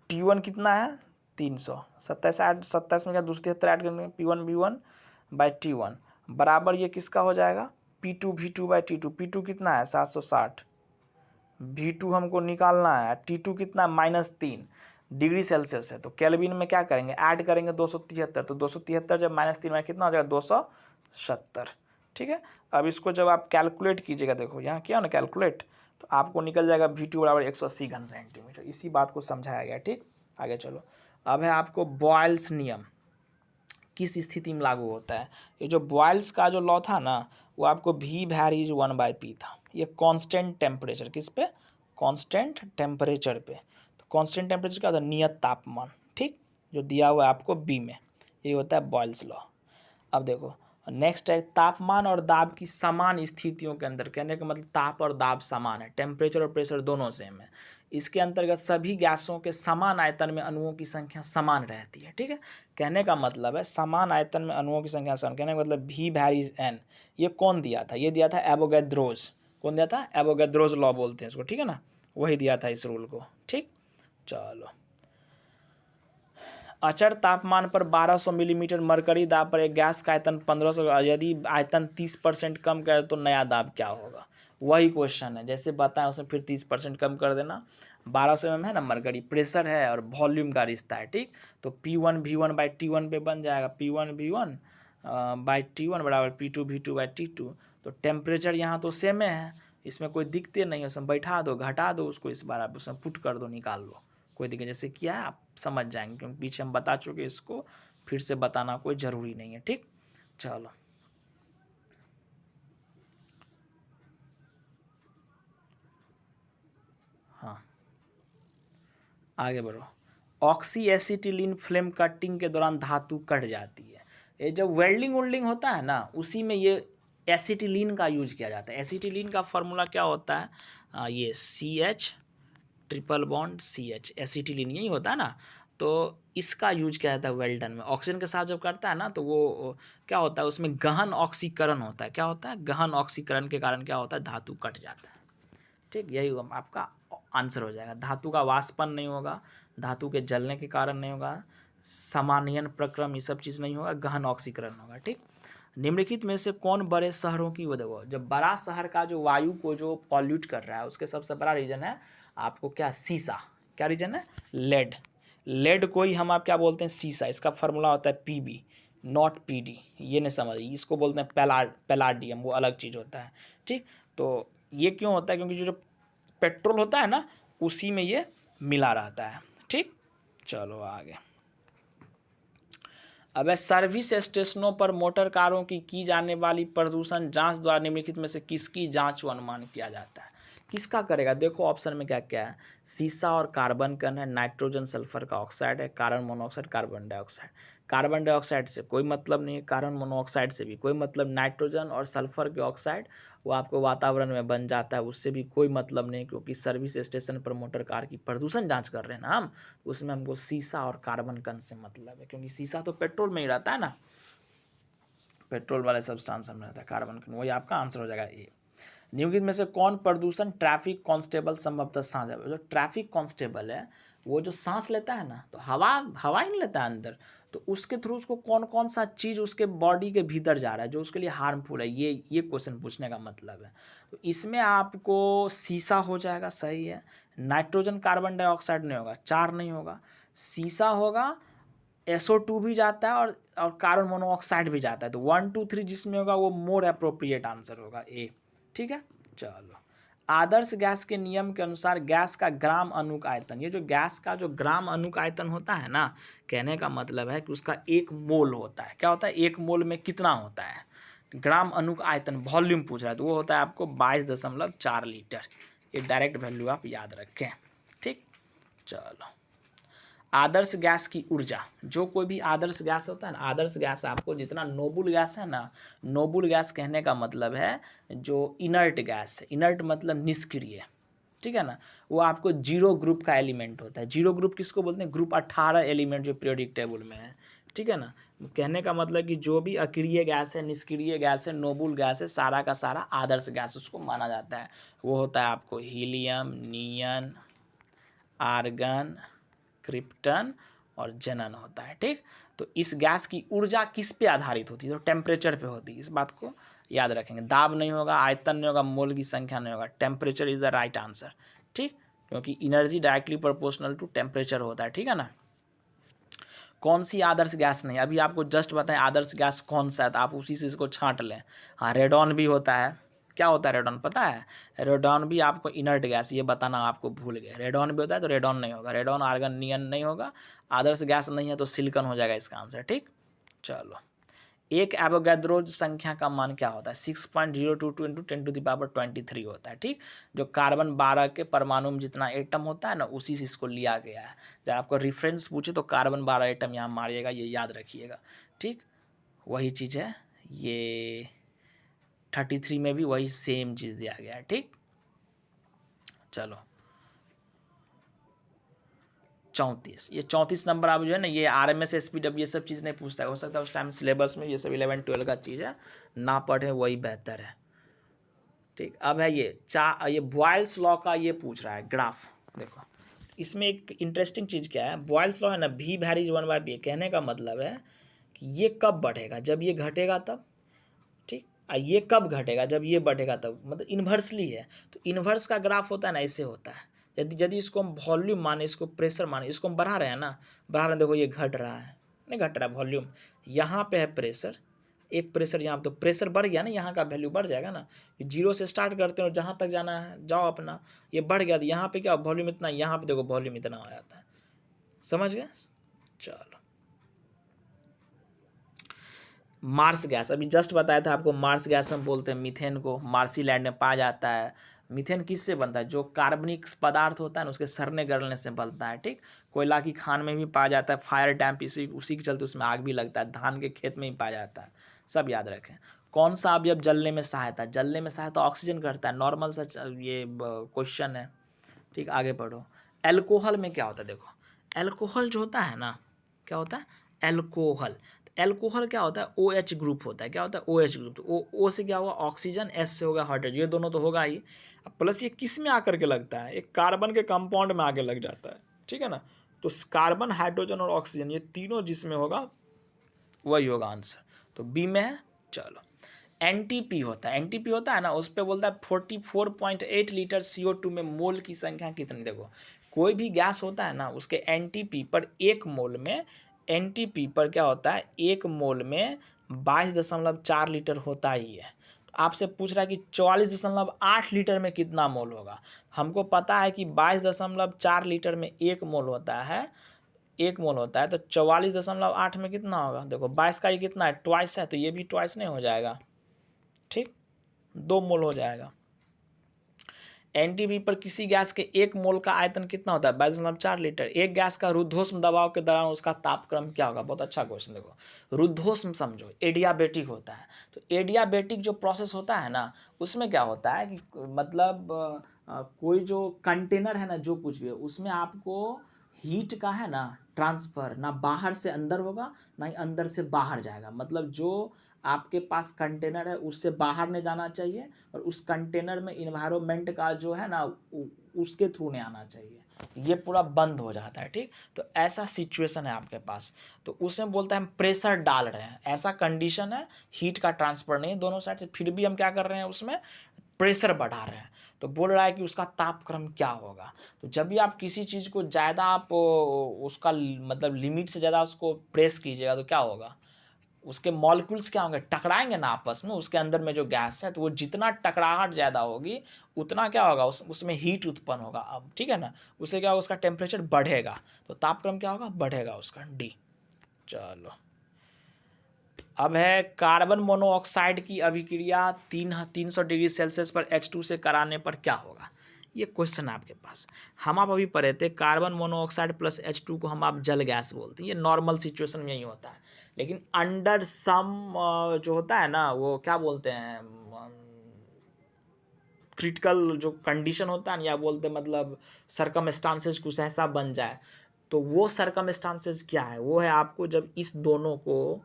T1 कितना है? 300। 27 में क्या 273 ऐड करेंगे? P1 V1/T1 बराबर ये किसका हो जाएगा? P2 V2/T2। P2 कितना है? 760। V2 हमको निकालना है, T2 कितना? -3 डिग्री सेल्सियस है। तो केल्विन में क्या करेंगे? ऐड करेंगे 273। तो 273 जब -3 में कितना हो जाएगा? 270। ठीक है, अब इसको जब आप कैलकुलेट कीजिएगा, देखो यहाँ किया ना कैलकुलेट, तो आपको निकल जाएगा V2 बराबर 180 घन सेंटीमीटर। इसी बात को समझाया गया। ठीक, आगे चलो। अब है आपको बॉयल्स नियम किस स्थिति में लागू होता है। ये जो बॉयल्स का जो लॉ था ना, वो आपको V वैरीज 1/P था। ये कांस्टेंट टेम्परेचर, किस पे? कांस्टेंट टेम्परेचर पे। तो कांस्टेंट टेम्परेचर क्या होता है? नियत तापमान। ठीक, जो दिया हुआ है आपको B में, ये होता है बॉयल्स लॉ। अब देखो नेक्स्ट है तापमान और दाब की समान स्थितियों के अंदर, कहने का मतलब ताप और दाब समान है, टेम्परेचर और प्रेशर दोनों सेम है। इसके अंतर्गत सभी गैसों के समान आयतन में अणुओं की संख्या समान रहती है। ठीक है, कहने का मतलब है समान आयतन में अणुओं की संख्या समान, कहने का मतलब V वैरीज N। ये कौन दिया था? ये दिया था एवोगैड्रोस। कौन दिया था? एवोगैड्रोस लॉ बोलते हैं इसको। ठीक है ना, वही दिया था इस रूल को। ठीक, चलो। अचर तापमान पर 1200 मिलीमीटर मरकरी दाब पर एक गैस का आयतन 1500, यदि आयतन 30% कम करे तो नया दाब क्या होगा? वही क्वेश्चन है जैसे बताया, उसमें फिर 30% कम कर देना। 1200 mm है ना मरकरी, प्रेशर है और वॉल्यूम का रिश्ता है, ठीक। तो P1V1/T1 पे बन जाएगा P1V1/T1 बराबर P2V2/T2। तो टेम्परेचर यहाँ तो सेम है, इसमें कोई दिक्कत नहीं है, उसमें बैठा दो, घटा दो उसको, इस बार आप उसमें पुट कर दो, निकाल लो, कोई दिक्कत। जैसे किया है आप समझ जाएंगे, क्योंकि पीछे हम बता चुके, इसको फिर से बताना कोई ज़रूरी नहीं है, ठीक। चलो हाँ आगे बढ़ो। ऑक्सी एसिटिलीन फ्लेम कटिंग के दौरान धातु कट जाती है। ये जब वेल्डिंग वेल्डिंग होता है ना, उसी में ये एसिटिलीन का यूज किया जाता है। एसिटिलीन का फॉर्मूला क्या होता है, ये CH∼BC एसिटिलीन यही होता है ना। तो इसका यूज किया जाता है वेल्डन में। ऑक्सीजन के साथ जब करता है ना, तो वो क्या होता है, उसमें गहन ऑक्सीकरण होता है। क्या होता है, गहन ऑक्सीकरण के कारण क्या होता है, धातु कट जाता है, ठीक। यही आपका आंसर हो जाएगा। धातु का वाष्पन नहीं होगा, धातु के जलने के कारण नहीं होगा, सामान्यन प्रक्रम, ये सब चीज़ नहीं होगा, गहन ऑक्सीकरण होगा, ठीक। निम्नलिखित में से कौन बड़े शहरों की, वो देखो, जब बड़ा शहर का जो वायु को जो पॉल्यूट कर रहा है, उसके सबसे बड़ा रीजन है आपको क्या, शीशा। क्या रीजन है, लेड। लेड को ही हम आप क्या बोलते हैं, शीशा। इसका फार्मूला होता है PB नॉट PD। ये नहीं समझिए, इसको बोलते हैं पैलाडियम, वो अलग चीज़ होता है, ठीक। तो ये क्यों होता है, क्योंकि जो पेट्रोल होता है ना, उसी में ये मिला रहता है, ठीक। चलो आगे। अब सर्विस स्टेशनों पर मोटर कारों की जाने वाली प्रदूषण जांच द्वारा निम्नलिखित में से किसकी जांच व अनुमान किया जाता है। किसका करेगा, देखो ऑप्शन में क्या क्या है, सीसा और कार्बन कण है, नाइट्रोजन सल्फर का ऑक्साइड है, carbon monoxide, carbon dioxide. Carbon dioxide से कोई मतलब नहीं है, कार्बन मोनोऑक्साइड से भी कोई मतलब, नाइट्रोजन और सल्फर के ऑक्साइड वो आपको वातावरण में बन जाता है, उससे भी कोई मतलब नहीं, क्योंकि सर्विस स्टेशन पर मोटर कार की प्रदूषण जांच कर रहे हैं ना हम, उसमें हमको सीसा और कार्बन कण से मतलब है, क्योंकि सीसा तो पेट्रोल में ही रहता है ना, पेट्रोल वाले सब्सटेंस में रहता है, कार्बन कण, वही आपका आंसर हो जाएगा ए। निम्नलिखित में से कौन प्रदूषण ट्रैफिक कांस्टेबल संभवतः सांस है। जो ट्रैफिक कांस्टेबल है, वो जो सांस लेता है ना, तो हवा हवा ही नहीं लेता है अंदर, तो उसके थ्रू उसको कौन कौन सा चीज़ उसके बॉडी के भीतर जा रहा है जो उसके लिए हार्मफुल है, ये क्वेश्चन पूछने का मतलब है। तो इसमें आपको शीशा हो जाएगा, सही है। नाइट्रोजन कार्बन डाइऑक्साइड नहीं होगा, 4 नहीं होगा, शीशा होगा, SO2 भी जाता है और कार्बन मोनोऑक्साइड भी जाता है। तो 1 2 3 जिसमें होगा वो मोर अप्रोप्रिएट आंसर होगा ए, ठीक है। चलो, आदर्श गैस के नियम के अनुसार गैस का ग्राम अणुक आयतन, ये जो गैस का जो ग्राम अणुक आयतन होता है ना, कहने का मतलब है कि उसका 1 मोल होता है। क्या होता है, 1 मोल में कितना होता है, ग्राम अणुक आयतन, वॉल्यूम पूछ रहा है, तो वो होता है आपको 22.4 लीटर। ये डायरेक्ट वैल्यू आप याद रखें, ठीक। चलो, आदर्श गैस की ऊर्जा, जो कोई भी आदर्श गैस होता है ना, आदर्श गैस आपको जितना नोबुल गैस है ना, नोबुल गैस कहने का मतलब है जो इनर्ट गैस है, इनर्ट मतलब निष्क्रिय, ठीक है ना, वो आपको जीरो ग्रुप का एलिमेंट होता है। जीरो ग्रुप किसको बोलते हैं, ग्रुप 18 एलिमेंट जो पीरियोडिक टेबल में है, ठीक है ना। कहने का मतलब कि जो भी अक्रिय गैस है, निष्क्रिय गैस है, नोबुल गैस है, सारा का सारा आदर्श गैस उसको माना जाता है। वो होता है आपको हीलियम, नियन, आर्गन, क्रिप्टन और जेनन होता है, ठीक। तो इस गैस की ऊर्जा किस पे आधारित होती है, तो टेम्परेचर पे होती है, इस बात को याद रखेंगे। दाब नहीं होगा, आयतन नहीं होगा, मोल की संख्या नहीं होगा, temperature is the right answer, ठीक, क्योंकि energy directly proportional to temperature होता है, ठीक है ना। कौन सी आदर्श गैस नहीं, अभी आपको जस्ट बताएं आदर्श गैस कौन सा है, तो आप उसी से इसको छांट लें। हाँ, रेडॉन भी होता है। क्या होता है रेडॉन, पता है, रेडॉन भी आपको इनर्ट गैस, ये बताना आपको भूल गए, रेडॉन भी होता है, तो रेडॉन नहीं होगा, रेडॉन आर्गन नियन नहीं होगा, आदर्श गैस नहीं है तो सिलिकॉन हो जाएगा इसका आंसर, ठीक। चलो, एक एवोगैड्रो संख्या का मान क्या होता है, 6.022 इंटू 10⁻23 होता है, ठीक। जो कार्बन 12 के परमाणु में जितना एटम होता है ना, उसी से इसको लिया गया है। जब आपको रेफरेंस पूछे तो कार्बन 12 एटम यहाँ मारिएगा, ये याद रखिएगा, ठीक। वही चीज़ है, ये 33 में भी वही सेम चीज़ दिया गया है, ठीक। चलो, 34, ये 34 नंबर आप जो है ना, ये RMS SPW ये सब चीज़ नहीं पूछता है, हो सकता है उस टाइम सिलेबस में ये सब 11 12 का चीज़ है, ना पढ़े वही बेहतर है, ठीक। अब है ये बॉयल्स लॉ का ये पूछ रहा है ग्राफ, देखो इसमें एक इंटरेस्टिंग चीज़ क्या है, बॉयल्स लॉ है ना, V वैरीज 1/B, कहने का मतलब है कि ये कब बढ़ेगा, जब ये घटेगा तब, ठीक। ये कब घटेगा, जब ये बढ़ेगा तब, मतलब इन्वर्सली है। तो इन्वर्स का ग्राफ होता है ना, ऐसे होता है। यदि इसको हम वॉल्यूम माने, इसको प्रेशर माने, इसको हम बढ़ा रहे हैं ना, बढ़ा रहे हैं, देखो ये घट रहा है, नहीं घट रहा है वॉल्यूम, यहाँ पे है प्रेशर, एक प्रेशर यहाँ पे, तो प्रेशर बढ़ गया ना, यहाँ का वैल्यू बढ़ जाएगा ना। जीरो से स्टार्ट करते हैं और जहाँ तक जाना है जाओ अपना, ये बढ़ गया, तो यहाँ पे क्या वॉल्यूम इतना, यहाँ पे देखो वॉल्यूम इतना आ जाता है। समझ गए? चलो, मार्स गैस, अभी जस्ट बताया था आपको, मार्स गैस हम बोलते हैं मीथेन को, मार्सी लैंड में पाया जाता है। मीथेन किससे बनता है, जो कार्बनिक पदार्थ होता है ना उसके सड़ने गलने से बनता है। ठीक, कोयला की खान में भी पाया जाता है, फायर डैम्प उसी के चलते उसमें आग भी लगता है, धान के खेत में भी पाया जाता है। सब याद रखें। कौन सा अवयव जलने में सहायता ऑक्सीजन करता है, नॉर्मल सा ये क्वेश्चन है। ठीक, आगे पढ़ो। एल्कोहल में क्या होता है, देखो एल्कोहल जो होता है ना, क्या होता है एल्कोहल, एल्कोहल क्या होता है, OH ग्रुप होता है। क्या होता है, OH ग्रुप। तो O से क्या होगा ऑक्सीजन, S से होगा हाइड्रोजन, ये दोनों तो होगा ही। अब प्लस ये किस में आकर के लगता है, एक कार्बन के कंपाउंड में आके लग जाता है। ठीक है ना, तो कार्बन, हाइड्रोजन और ऑक्सीजन, ये तीनों जिसमें होगा वही होगा आंसर। तो बी में है। चलो, NTP होता है, NTP होता है ना, उस पर बोलता है 44.8 लीटर CO2 में मोल की संख्या कितनी। देखो कोई भी गैस होता है ना, उसके NTP पर एक मोल में, NTP पर क्या होता है, एक मोल में 22.4 लीटर होता ही है। तो आपसे पूछ रहा है कि 44.8 लीटर में कितना मोल होगा। हमको पता है कि 22.4 लीटर में एक मोल होता है, एक मोल होता है, तो 44.8 में कितना होगा। देखो 22 का ये कितना है, ट्वाइस है, तो ये भी ट्वाइस नहीं हो जाएगा। ठीक, 2 मोल हो जाएगा। NTP पर किसी गैस के एक मोल का आयतन कितना होता है, 22.4 लीटर। एक गैस का रुद्धोष्म दबाव के दौरान उसका तापक्रम क्या होगा। बहुत अच्छा क्वेश्चन। देखो रुद्धोष्म समझो, एडियाबेटिक होता है। तो एडियाबेटिक जो प्रोसेस होता है ना, उसमें क्या होता है कि मतलब कोई जो कंटेनर है ना, जो कुछ भी है उसमें आपको हीट का है ना ट्रांसफ़र, ना बाहर से अंदर होगा ना ही अंदर से बाहर जाएगा। मतलब जो आपके पास कंटेनर है उससे बाहर नहीं जाना चाहिए, और उस कंटेनर में इन्वायरमेंट का जो है ना उसके थ्रू नहीं आना चाहिए, ये पूरा बंद हो जाता है। ठीक, तो ऐसा सिचुएशन है आपके पास, तो उसमें बोलता है हम प्रेशर डाल रहे हैं, ऐसा कंडीशन है, हीट का ट्रांसफर नहीं दोनों साइड से, फिर भी हम क्या कर रहे हैं, उसमें प्रेशर बढ़ा रहे हैं। तो बोल रहा है कि उसका तापक्रम क्या होगा। तो जब भी आप किसी चीज़ को ज़्यादा आप उसका मतलब लिमिट से ज़्यादा उसको प्रेस कीजिएगा तो क्या होगा, उसके मॉलिक्यूल्स क्या होंगे, टकराएंगे ना आपस में, उसके अंदर में जो गैस है, तो वो जितना टकराहट ज़्यादा होगी उतना क्या होगा, उसमें हीट उत्पन्न होगा। अब ठीक है ना, उससे क्या होगा, उसका टेम्परेचर बढ़ेगा, तो तापक्रम क्या होगा, बढ़ेगा उसका, डी। चलो, अब है कार्बन मोनोऑक्साइड की अभिक्रिया 300 डिग्री सेल्सियस पर H2 से कराने पर क्या होगा। ये क्वेश्चन है आपके पास। हम आप अभी पढ़े थे कार्बन मोनोऑक्साइड प्लस H2 को हम आप जल गैस बोलते हैं। ये नॉर्मल सिचुएशन में यही होता है, लेकिन अंडर सम जो होता है ना, वो क्या बोलते हैं, क्रिटिकल जो कंडीशन होता है ना, या बोलते हैं मतलब सरकमस्टांसेस कुछ ऐसा बन जाए, तो वो सरकमस्टांसेस क्या है, वो है आपको जब इस दोनों को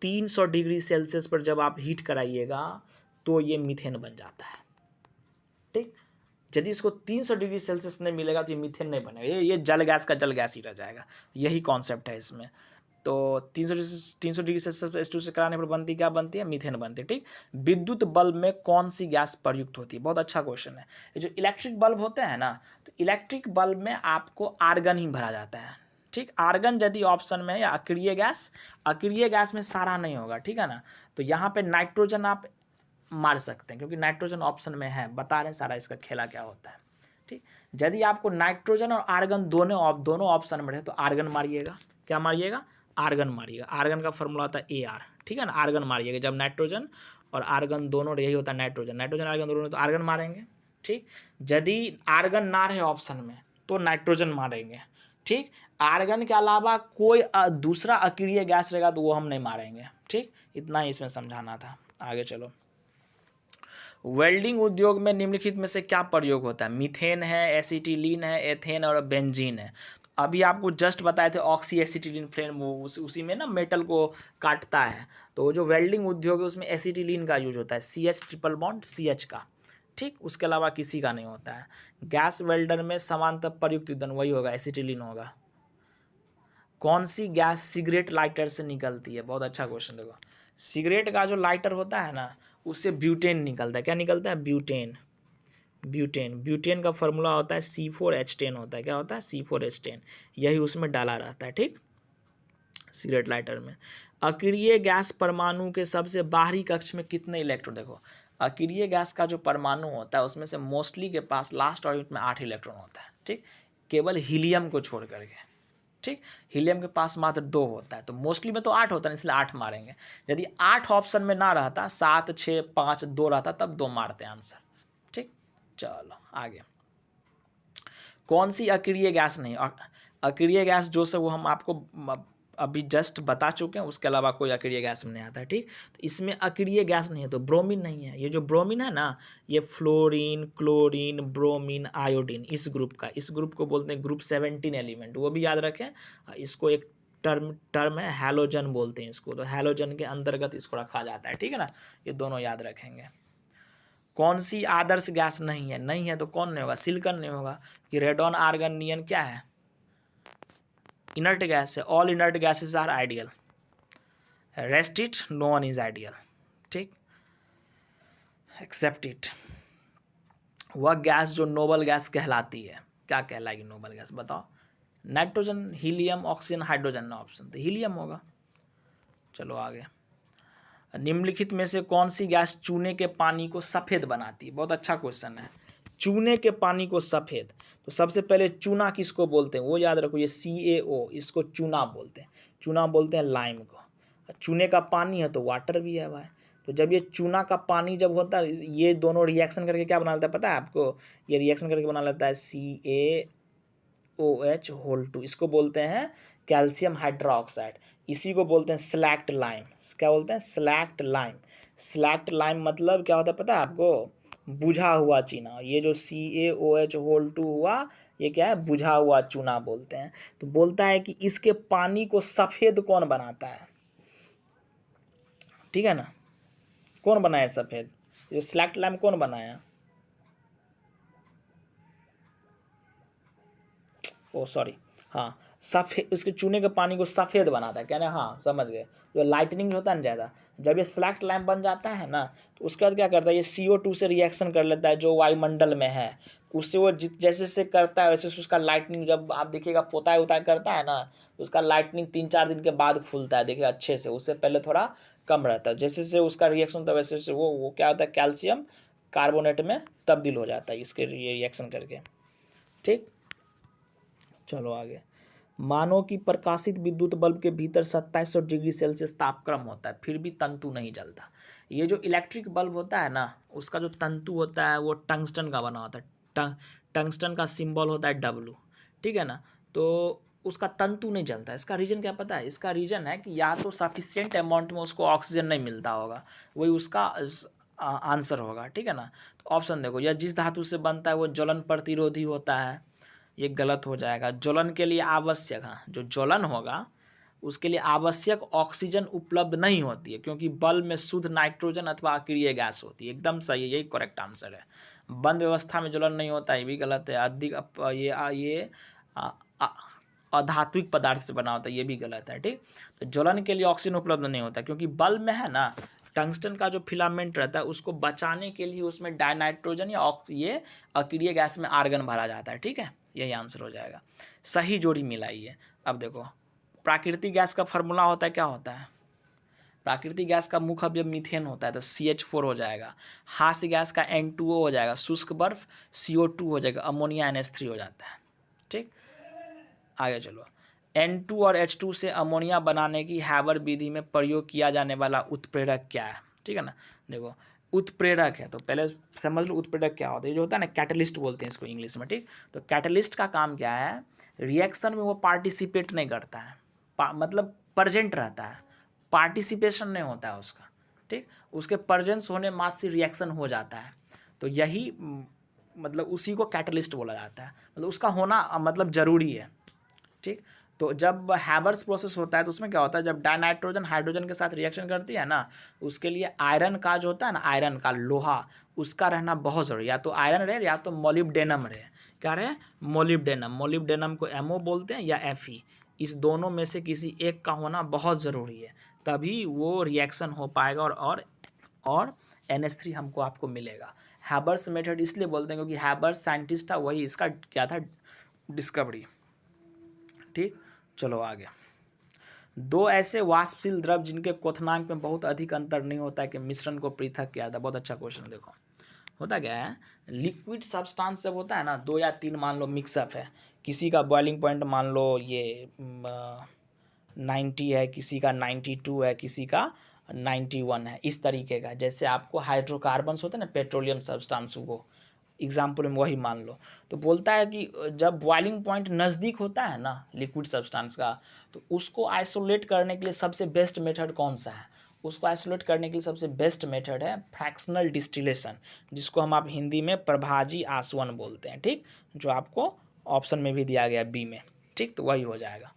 300 डिग्री सेल्सियस पर जब आप हीट कराइएगा तो ये मीथेन बन जाता है। ठीक, यदि इसको 300 डिग्री सेल्सियस नहीं मिलेगा तो ये मीथेन नहीं बनेगा, ये जल गैस का जल गैस ही रह जाएगा। यही कॉन्सेप्ट है इसमें। तो 300 डिग्री सेल्सियस पर H2 से कराने पर बनती क्या बनती है, मीथेन बनती है। ठीक, विद्युत बल्ब में कौन सी गैस प्रयुक्त होती है, बहुत अच्छा क्वेश्चन है। ये जो इलेक्ट्रिक बल्ब होते हैं ना, तो इलेक्ट्रिक बल्ब में आपको आर्गन ही भरा जाता है। ठीक, आर्गन यदि ऑप्शन में है, या अक्रिय गैस, अक्रिय गैस में सारा नहीं होगा। ठीक है ना, तो यहाँ पे नाइट्रोजन आप मार सकते हैं, क्योंकि नाइट्रोजन ऑप्शन में है, बता रहे हैं सारा इसका खेला क्या होता है। ठीक, यदि आपको नाइट्रोजन और आर्गन दोनों ऑप्शन में रहे तो आर्गन मारिएगा। क्या मारिएगा, आर्गन मारिएगा। आर्गन का फॉर्मूला होता है AR। ठीक है ना, आर्गन मारिएगा जब नाइट्रोजन और आर्गन दोनों, यही होता है नाइट्रोजन आर्गन दोनों, तो आर्गन मारेंगे। ठीक, यदि आर्गन ना रहे ऑप्शन में तो नाइट्रोजन मारेंगे। ठीक, आर्गन के अलावा कोई दूसरा अक्रिय गैस रहेगा तो वो हम नहीं मारेंगे। ठीक, इतना ही इसमें समझाना था। आगे चलो, वेल्डिंग उद्योग में निम्नलिखित में से क्या प्रयोग होता है। मीथेन है, एसिटिलीन है, एथेन और बेंजीन है। अभी आपको जस्ट बताए थे ऑक्सी एसिटिलीन फ्लेम, वो उसी में ना मेटल को काटता है। तो जो वेल्डिंग उद्योग है उसमें एसिटिलीन का यूज होता है, CH ट्रिपल बॉन्ड CH का। ठीक, उसके अलावा किसी का नहीं होता है। गैस वेल्डर में समांतर प्रयुक्त ईंधन वही होगा, एसिटिलीन होगा। कौन सी गैस सिगरेट लाइटर से निकलती है, बहुत अच्छा क्वेश्चन। देखो सिगरेट का जो लाइटर होता है ना, उससे ब्यूटेन निकलता है। क्या निकलता है? ब्यूटेन। ब्यूटेन का फॉर्मूला होता है C4H10 होता है। क्या होता है? C4H10। यही उसमें डाला रहता है, ठीक, सिगरेट लाइटर में। अक्रिय गैस परमाणु के सबसे बाहरी कक्ष में कितने इलेक्ट्रॉन? देखो, अक्रिय गैस का जो परमाणु होता है उसमें से मोस्टली के पास लास्ट ऑर्बिट में 8 इलेक्ट्रॉन होता है, ठीक, केवल हीलियम को छोड़ करके, ठीक। हीलियम के पास मात्र 2 होता है, तो मोस्टली में तो 8 होता है, इसलिए 8 मारेंगे। यदि 8 ऑप्शन में ना रहता, 7, 6, 5, 2 रहता, तब 2 मारते आंसर, ठीक। चलो आगे। कौन सी अक्रिय गैस नहीं? अक्रिय गैस जो से वो हम आपको अभी जस्ट बता चुके हैं, उसके अलावा कोई अक्रिय गैस में नहीं आता है, ठीक। तो इसमें अक्रिय गैस नहीं है, तो ब्रोमीन नहीं है। ये जो ब्रोमीन है ना, ये फ्लोरीन, क्लोरीन, ब्रोमीन, आयोडीन, इस ग्रुप को बोलते हैं ग्रुप 17 एलिमेंट। वो भी याद रखें। इसको एक टर्म है हैलोजन बोलते हैं इसको, तो हैलोजन के अंतर्गत इसको रखा जाता है, ठीक है ना। ये दोनों याद रखेंगे। कौन सी आदर्श गैस नहीं है? नहीं है तो कौन नहीं होगा? सिलिकॉन नहीं होगा, कि रेडॉन, आर्गन, नियन क्या है? इनर्ट गैस है। All inert gases are ideal. Rest it, no one is ideal, ठीक, एक्सेप्ट इट। वह गैस जो नोबल गैस कहलाती है, क्या कहलाएगी नोबल गैस? बताओ। Nitrogen, helium, oxygen, hydrogen. ना ऑप्शन तो हीलियम होगा। चलो आगे। निम्नलिखित में से कौन सी गैस चूने के पानी को सफ़ेद बनाती है? बहुत अच्छा क्वेश्चन है। चूने के पानी को सफ़ेद, तो सबसे पहले चूना किसको बोलते हैं वो याद रखो। ये CaO, इसको चूना बोलते हैं। चूना बोलते हैं लाइम को। चूने का पानी है तो वाटर भी है भाई। तो जब ये चूना का पानी जब होता है, ये दोनों रिएक्शन करके क्या बना लेता है पता है आपको? ये रिएक्शन करके बना लेता है CaOH2। इसको बोलते हैं कैल्शियम हाइड्रोक्साइड। इसी को बोलते हैं स्लैक्ट लाइम। क्या बोलते हैं? Select lime. स्लैक्ट लाइम मतलब क्या होता है पता है आपको? बुझा हुआ चूना। ये जो CaOH2 हुआ, ये क्या है? बुझा हुआ चूना बोलते हैं। तो बोलता है कि इसके पानी को सफ़ेद कौन बनाता है? ठीक है ना, कौन बनाया सफ़ेद? ये स्लैक्ट लाइम कौन बनाया? ओ सॉरी, हाँ, सफ़ेद, उसके चूने के पानी को सफ़ेद बनाता है। कहना हाँ समझ गए। जो लाइटनिंग होता है ना ज़्यादा, जब ये स्लैक्ट लैम्प बन जाता है ना, तो उसके बाद क्या करता है? ये CO2 से रिएक्शन कर लेता है जो वायुमंडल में है। उससे वो जैसे जैसे करता है वैसे उसका लाइटनिंग, जब आप देखिएगा पोताई उताई करता है ना, तो उसका लाइटनिंग 3-4 दिन के बाद खुलता है, देखिएगा अच्छे से। उससे पहले थोड़ा कम रहता है। जैसे जैसे उसका रिएक्शन होता है वैसे वैसे वो क्या होता है? कैल्शियम कार्बोनेट में तब्दील हो जाता है इसके रिएक्शन करके, ठीक। चलो आगे। मानो कि प्रकाशित विद्युत बल्ब के भीतर 2700 डिग्री सेल्सियस तापक्रम होता है, फिर भी तंतु नहीं जलता। ये जो इलेक्ट्रिक बल्ब होता है ना, उसका जो तंतु होता है वो टंगस्टन का बना होता है। टंगस्टन का सिंबल होता है W, ठीक है ना। तो उसका तंतु नहीं जलता। इसका रीज़न क्या पता है? इसका रीज़न है कि या तो सफिशियंट अमाउंट में उसको ऑक्सीजन नहीं मिलता होगा, वही उसका आंसर होगा, ठीक है ना। तो ऑप्शन देखो, यह जिस धातु से बनता है वो ज्वलन प्रतिरोधी होता है, ये गलत हो जाएगा। ज्वलन के लिए आवश्यक, हाँ, जो ज्वलन होगा उसके लिए आवश्यक ऑक्सीजन उपलब्ध नहीं होती है, क्योंकि बल्ब में शुद्ध नाइट्रोजन अथवा अक्रिय गैस होती है। एकदम सही है, यही करेक्ट आंसर है। बंद व्यवस्था में ज्वलन नहीं होता है, ये भी गलत है। अधिक ये अधात्विक पदार्थ से बना होता है, ये भी गलत है, ठीक। तो ज्वलन के लिए ऑक्सीजन उपलब्ध नहीं होता, क्योंकि बल्ब में है ना, टंगस्टन का जो फिलामेंट रहता है उसको बचाने के लिए उसमें डाइनाइट्रोजन या ये अक्रिय गैस में आर्गन भरा जाता है, ठीक है। यही आंसर हो जाएगा। सही जोड़ी मिलाइए। अब देखो, प्राकृतिक गैस का फार्मूला होता है, क्या होता है? प्राकृतिक गैस का मुख्य अवयव मीथेन होता है, तो CH4 हो जाएगा। हास्य गैस का N2O हो जाएगा। शुष्क बर्फ CO2 हो जाएगा। अमोनिया NH3 हो जाता है, ठीक। आगे चलो। N2 और H2 से अमोनिया बनाने की हैबर विधि में प्रयोग किया जाने वाला उत्प्रेरक क्या है? ठीक है ना। देखो, उत्प्रेरक है तो पहले समझ लो उत्प्रेरक क्या होता है। जो होता है ना, कैटलिस्ट बोलते हैं इसको इंग्लिश में, ठीक। तो कैटलिस्ट का काम क्या है? रिएक्शन में वो पार्टिसिपेट नहीं करता है, मतलब प्रेजेंट रहता है, पार्टिसिपेशन नहीं होता है उसका, ठीक। उसके प्रेजेंस होने मात्र से रिएक्शन हो जाता है। तो यही मतलब उसी को कैटलिस्ट बोला जाता है, मतलब उसका होना मतलब ज़रूरी है, ठीक। तो जब हैबर्स प्रोसेस होता है तो उसमें क्या होता है? जब डाइनाइट्रोजन हाइड्रोजन के साथ रिएक्शन करती है ना, उसके लिए आयरन का जो होता है ना, आयरन का लोहा, उसका रहना बहुत ज़रूरी। या तो आयरन रहे या तो मोलिब्डेनम रहे। क्या रहे? मोलिब्डेनम। मोलिब्डेनम को MO बोलते हैं या Fe। इस दोनों में से किसी एक का होना बहुत ज़रूरी है, तभी वो रिएक्शन हो पाएगा और NH3 हमको आपको मिलेगा। हैबर्स मेथड इसलिए बोलते हैं क्योंकि हैबर्स साइंटिस्ट था, वही इसका क्या था, डिस्कवरी। ठीक, चलो आगे। दो ऐसे वाष्पशील द्रव जिनके क्वथनांक में बहुत अधिक अंतर नहीं होता है कि मिश्रण को पृथक किया था। बहुत अच्छा क्वेश्चन। देखो होता क्या है, लिक्विड सब्सटेंस जब होता है ना, 2 या 3 मान लो मिक्सअप है, किसी का बॉइलिंग पॉइंट मान लो ये 90 है, किसी का 92 है, किसी का 91 है, इस तरीके का। जैसे आपको हाइड्रोकार्बन्स होते हैं ना, पेट्रोलियम सब्सटेंस, वो एग्जाम्पल में वही मान लो। तो बोलता है कि जब बॉइलिंग पॉइंट नज़दीक होता है ना लिक्विड सब्सटेंस का, तो उसको आइसोलेट करने के लिए सबसे बेस्ट मेथड कौन सा है? उसको आइसोलेट करने के लिए सबसे बेस्ट मेथड है फ्रैक्शनल डिस्टिलेशन, जिसको हम आप हिंदी में प्रभाजी आसवन बोलते हैं। ठीक, जो आपको ऑप्शन में भी दिया गया बी में। ठीक, तो वही हो जाएगा।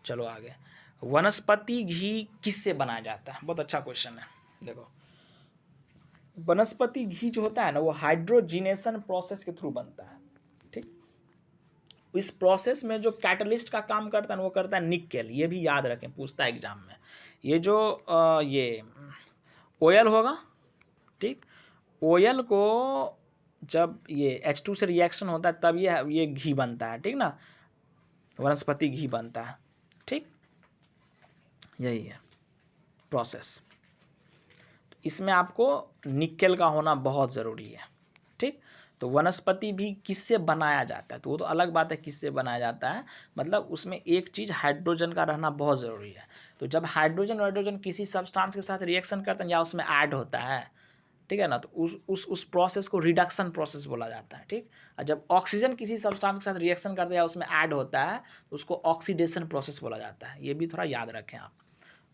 चलो आगे। वनस्पति घी किससे बनाया जाता है? बहुत अच्छा क्वेश्चन है। देखो वनस्पति घी जो होता है ना, वो हाइड्रोजिनेशन प्रोसेस के थ्रू बनता है। ठीक, इस प्रोसेस में जो कैटलिस्ट का काम करता है ना, वो करता है निकेल। ये भी याद रखें, पूछता है एग्जाम में। ये जो ये ऑयल होगा, ठीक, ऑयल को जब ये H2 से रिएक्शन होता है तब ये घी बनता है। ठीक ना, वनस्पति घी बनता है। ठीक, यही है प्रोसेस। इसमें आपको निकेल का होना बहुत ज़रूरी है। ठीक, तो वनस्पति भी किससे बनाया जाता है, तो वो तो अलग बात है किससे बनाया जाता है, मतलब उसमें एक चीज़ हाइड्रोजन का रहना बहुत ज़रूरी है। तो जब हाइड्रोजन किसी सब्सटेंस के साथ रिएक्शन करते हैं या उसमें ऐड होता है, ठीक है ना, तो उस प्रोसेस को रिडक्शन प्रोसेस बोला जाता है। ठीक, और जब ऑक्सीजन किसी सब्सटेंस के साथ रिएक्शन करता है या उसमें ऐड होता है तो उसको ऑक्सीडेशन प्रोसेस बोला जाता है। ये भी थोड़ा याद रखें आप।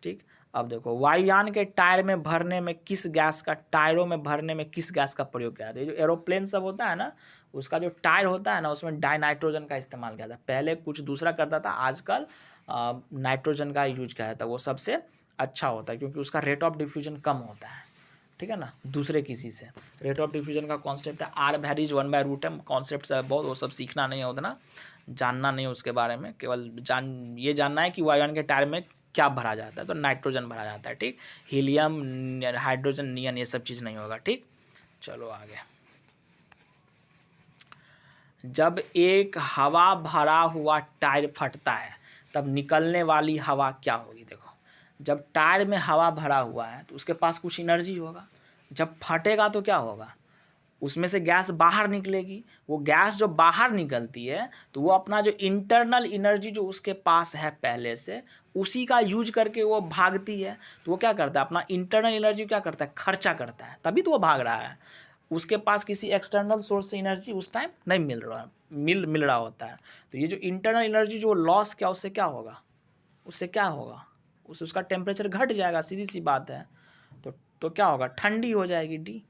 ठीक, अब देखो वायुयान के टायर में भरने में किस गैस का, टायरों में भरने में किस गैस का प्रयोग किया जाता है? जो एरोप्लेन सब होता है ना, उसका जो टायर होता है ना, उसमें डाइनाइट्रोजन का इस्तेमाल किया जाता है। पहले कुछ दूसरा करता था, आजकल नाइट्रोजन का यूज किया जाता है। वो सबसे अच्छा होता है क्योंकि उसका रेट ऑफ डिफ्यूजन कम होता है। ठीक है ना, दूसरे किसी से। रेट ऑफ डिफ्यूजन का कॉन्सेप्ट है R वैरीज 1/√m। कॉन्सेप्ट है बहुत, वो सब सीखना नहीं है उतना, जानना नहीं उसके बारे में, केवल ये जानना है कि वायुयान के टायर में क्या भरा जाता है, तो नाइट्रोजन भरा जाता है। ठीक, हीलियम, हाइड्रोजन, नियन, ये सब चीज़ नहीं होगा। ठीक, चलो आगे। जब एक हवा भरा हुआ टायर फटता है तब निकलने वाली हवा क्या होगी? देखो जब टायर में हवा भरा हुआ है तो उसके पास कुछ एनर्जी होगा, जब फटेगा तो क्या होगा, उसमें से गैस बाहर निकलेगी। वो गैस जो बाहर निकलती है तो वो अपना जो इंटरनल एनर्जी जो उसके पास है पहले से, उसी का यूज करके वो भागती है। तो वो क्या करता है, अपना इंटरनल एनर्जी क्या करता है, खर्चा करता है, तभी तो वो भाग रहा है। उसके पास किसी एक्सटर्नल सोर्स से एनर्जी उस टाइम नहीं मिल रहा होता है। तो ये जो इंटरनल एनर्जी जो लॉस क्या, उससे क्या होगा, उससे क्या होगा, उसका टेम्परेचर घट जाएगा, सीधी सी बात है। तो क्या होगा, ठंडी हो जाएगी डी।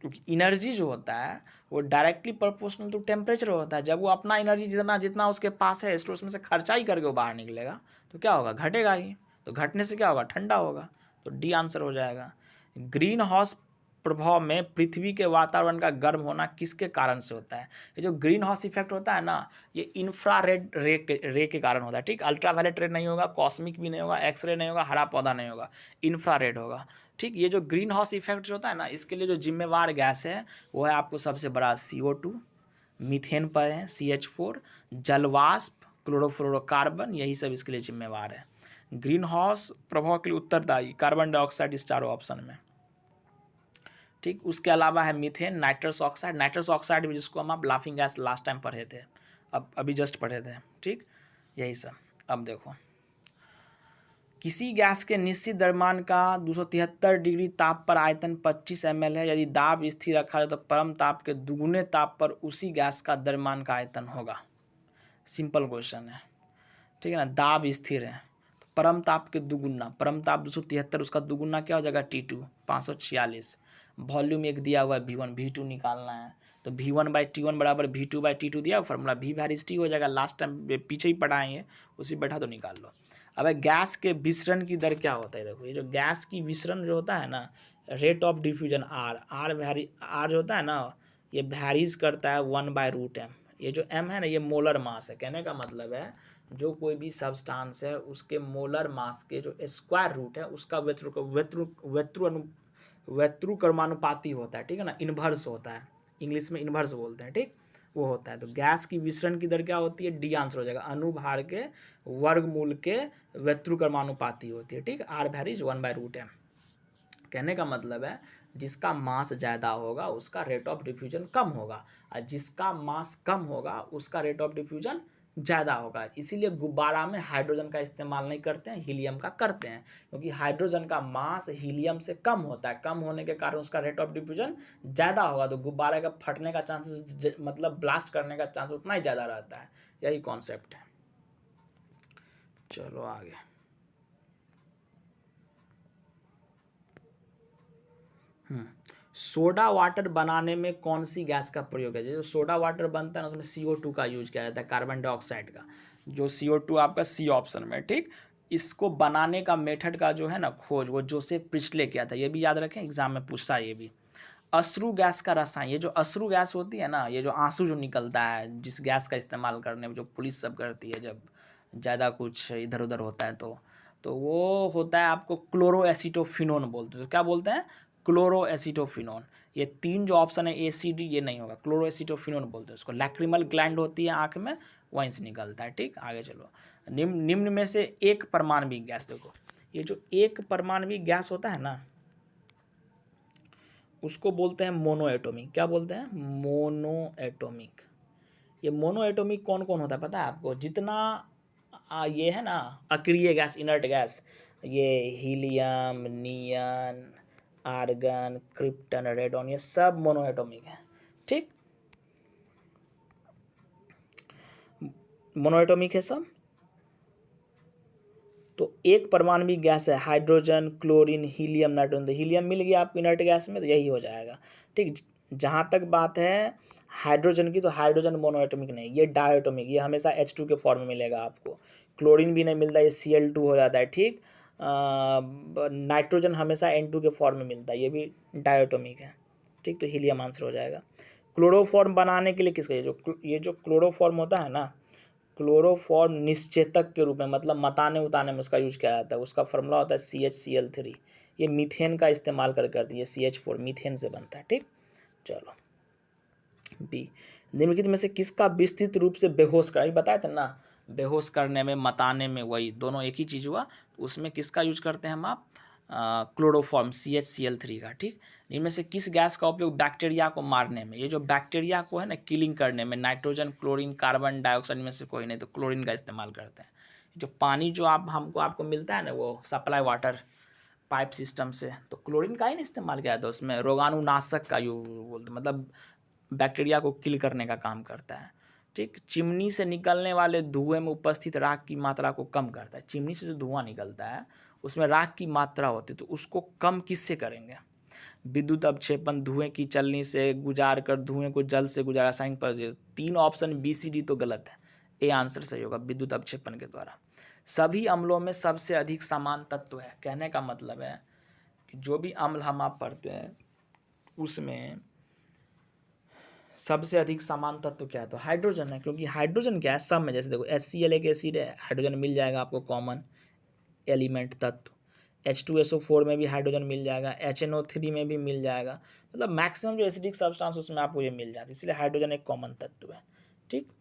क्योंकि एनर्जी जो होता है वो डायरेक्टली प्रोपोर्शनल टू टेम्परेचर होता है। जब वो अपना एनर्जी जितना उसके पास है तो उसमें से खर्चा ही करके वो बाहर निकलेगा, तो क्या होगा, घटेगा ही। तो घटने से क्या होगा, ठंडा होगा। तो डी आंसर हो जाएगा। ग्रीन हाउस प्रभाव में पृथ्वी के वातावरण का गर्म होना किसके कारण से होता है? ये जो ग्रीन हाउस इफेक्ट होता है ना, ये इंफ्रारेड रे के कारण होता है। ठीक, अल्ट्रावायलेट रे नहीं होगा, कॉस्मिक भी नहीं होगा, एक्सरे नहीं होगा, हरा पौधा नहीं होगा, इंफ्रारेड होगा। ठीक, ये जो ग्रीन हाउस इफेक्ट जो होता है ना, इसके लिए जो जिम्मेवार गैस है वो है आपको सबसे बड़ा CO2, मीथेन पर है CH4, जलवाष्प, क्लोरोफ्लोरोकार्बन, यही सब इसके लिए जिम्मेवार है। ग्रीन हाउस प्रभाव के लिए उत्तरदायी कार्बन डाइऑक्साइड इस चारों ऑप्शन में। ठीक, उसके अलावा है मीथेन, नाइट्रस ऑक्साइड भी, जिसको हम आप लाफिंग गैस लास्ट टाइम पढ़े थे, अब अभी जस्ट पढ़े थे। ठीक, यही सब। अब देखो किसी गैस के निश्चित द्रव्यमान का 273 डिग्री ताप पर आयतन 25 ml है। यदि दाब स्थिर रखा जाए तो परम ताप के दुगुने ताप पर उसी गैस का द्रव्यमान का आयतन होगा। सिंपल क्वेश्चन है। ठीक है ना, दाब स्थिर है तो परम ताप के दुगुना, परम ताप 273, उसका दुगुना क्या हो जाएगा T2 546। वॉल्यूम एक दिया हुआ है V1, V2 निकालना है तो V1/T1 बराबर V2/T2 दिया, फॉर्मूला V वैरीज T हो जाएगा। लास्ट टाइम पीछे ही पढ़ाएंगे, उसी बैठा तो निकाल लो। अब गैस के विसरण की दर क्या होता है? देखो ये जो गैस की विसरण जो होता है ना, रेट ऑफ डिफ्यूजन R जो होता है ना, ये वैरीज करता है 1/√m। ये जो m है ना, ये मोलर मास है। कहने का मतलब है जो कोई भी सब्सटेंस है उसके मोलर मास के जो स्क्वायर रूट है उसका व्यत्रुक्रमानुपाती होता है, ठीक है ना, इन्वर्स होता है, इंग्लिश में इन्वर्स बोलते हैं, ठीक, वो होता है। तो गैस की विसरण की दर क्या होती है, डी आंसर हो जाएगा, अनुभार के वर्गमूल के व्यत्रुक्रमानुपाती होती है, ठीक, आर वैल्यूज 1/√m। कहने का मतलब है जिसका मास ज़्यादा होगा उसका रेट ऑफ डिफ्यूजन कम होगा, और जिसका मास कम होगा उसका रेट ऑफ डिफ्यूजन ज़्यादा होगा। इसीलिए गुब्बारा में हाइड्रोजन का इस्तेमाल नहीं करते हैं, हीलियम का करते हैं, क्योंकि हाइड्रोजन का मास हीलियम से कम होता है, कम होने के कारण उसका रेट ऑफ डिफ्यूजन ज़्यादा होगा, तो गुब्बारे का फटने का चांसेस, मतलब ब्लास्ट करने का चांस उतना ही ज़्यादा रहता है। यही कॉन्सेप्ट है। चलो आगे। सोडा वाटर बनाने में कौन सी गैस का प्रयोग है? जो सोडा वाटर बनता है ना उसमें CO2 का यूज किया जाता है, कार्बन डाइऑक्साइड का, जो CO2 आपका सी ऑप्शन में, ठीक। इसको बनाने का मेथड का जो है ना खोज वो जोसेफ प्रिस्टले किया था, ये भी याद रखें, एग्जाम में पूछता है ये भी। अश्रु गैस का रसायन, ये जो अश्रु गैस होती है ना, ये जो आंसू जो निकलता है, जिस गैस का इस्तेमाल करने में जो पुलिस सब करती है जब ज़्यादा कुछ इधर उधर होता है तो वो होता है आपको क्लोरोएसिटोफिनोन बोलते हैं। तो क्या बोलते हैं? क्लोरोएसिटोफिनोन। ये तीन जो ऑप्शन है ACD, ये नहीं होगा, क्लोरोएसिटोफिनोन बोलते हैं उसको। लैक्रिमल ग्लैंड होती है आँख में, वहीं से निकलता है, ठीक। आगे चलो। निम्न में से एक परमाणविक गैस, देखो ये जो एक परमाणविक गैस होता है ना उसको बोलते हैं मोनो एटॉमिक। क्या बोलते हैं? Mono atomic. ये मोनो एटॉमिक कौन कौन होता है पता है आपको? जितना ये है ना अक्रिय गैस, इनर्ट गैस, ये हीलियम, नियन, आर्गन, क्रिप्टन, रेडॉन, ये सब मोनो एटॉमिक है, ठीक, मोनो एटॉमिक है सब। तो एक परमाणविक गैस है हाइड्रोजन, क्लोरीन, हीलियम, नाइट्रोजन। तो हीलियम मिल गया आपको इनर्ट गैस में, तो यही हो जाएगा, ठीक। जहाँ तक बात है हाइड्रोजन की, तो हाइड्रोजन मोनोएटॉमिक नहीं, ये डायटोमिक, ये हमेशा H2 के फॉर्म में मिलेगा आपको। क्लोरीन भी नहीं मिलता, ये Cl2 हो जाता है, ठीक। नाइट्रोजन हमेशा N2 के फॉर्म में मिलता है, ये भी डायटोमिक है, ठीक। तो हीलियम आंसर हो जाएगा। क्लोरोफॉर्म बनाने के लिए किसका, ये जो क्लोरोफॉर्म होता है ना, क्लोरोफॉर्म निश्चेतक के रूप में, मतलब मताने उताने में उसका यूज किया जाता है। उसका फॉर्मूला होता है CHCl3। ये मीथेन का इस्तेमाल करती है, CH4 मीथेन से बनता है, ठीक। चलो बी, निम्नलिखित में से किसका विस्तृत रूप से बेहोश कर, बताया था ना, बेहोश करने में, मताने में, वही दोनों एक ही चीज़ हुआ। उसमें किसका यूज करते हैं हम आप? क्लोरोफॉर्म, CHCl3 का, ठीक। इनमें से किस गैस का उपयोग बैक्टीरिया को मारने में? ये जो बैक्टीरिया को है ना किलिंग करने में, नाइट्रोजन, क्लोरीन, कार्बन डाइऑक्साइड में से कोई नहीं, तो क्लोरीन का इस्तेमाल करते हैं। जो पानी जो आपको मिलता है ना वो सप्लाई वाटर पाइप सिस्टम से, तो क्लोरीन का ही नहीं इस्तेमाल किया था उसमें, रोगाणुनाशक का यूज बोलते, मतलब बैक्टीरिया को किल करने का काम करता है, ठीक। चिमनी से निकलने वाले धुएं में उपस्थित राख की मात्रा को कम करता है। चिमनी से जो धुआं निकलता है उसमें राख की मात्रा होती है, तो उसको कम किससे करेंगे? विद्युत अवक्षेपण, धुएं की चलनी से, गुजार कर, धुएं को जल से गुजार, रासायनिक पदार्थ। तीन ऑप्शन BCD तो गलत है, ए आंसर सही होगा, विद्युत अवक्षेपण के द्वारा। सभी अम्लों में सबसे अधिक समान तत्व है। कहने का मतलब है कि जो भी अम्ल हम आप पढ़ते हैं उसमें सबसे अधिक समान तत्व क्या है? तो हाइड्रोजन है, क्योंकि हाइड्रोजन क्या है सब में, जैसे देखो HCl एक एसिड है, हाइड्रोजन मिल जाएगा आपको कॉमन एलिमेंट तत्व। H2SO4 में भी हाइड्रोजन मिल जाएगा, HNO3 में भी मिल जाएगा, मतलब मैक्सिमम जो एसिडिक सब्सटेंस उसमें आपको ये मिल जाती है, इसलिए हाइड्रोजन एक कॉमन तत्व है, ठीक।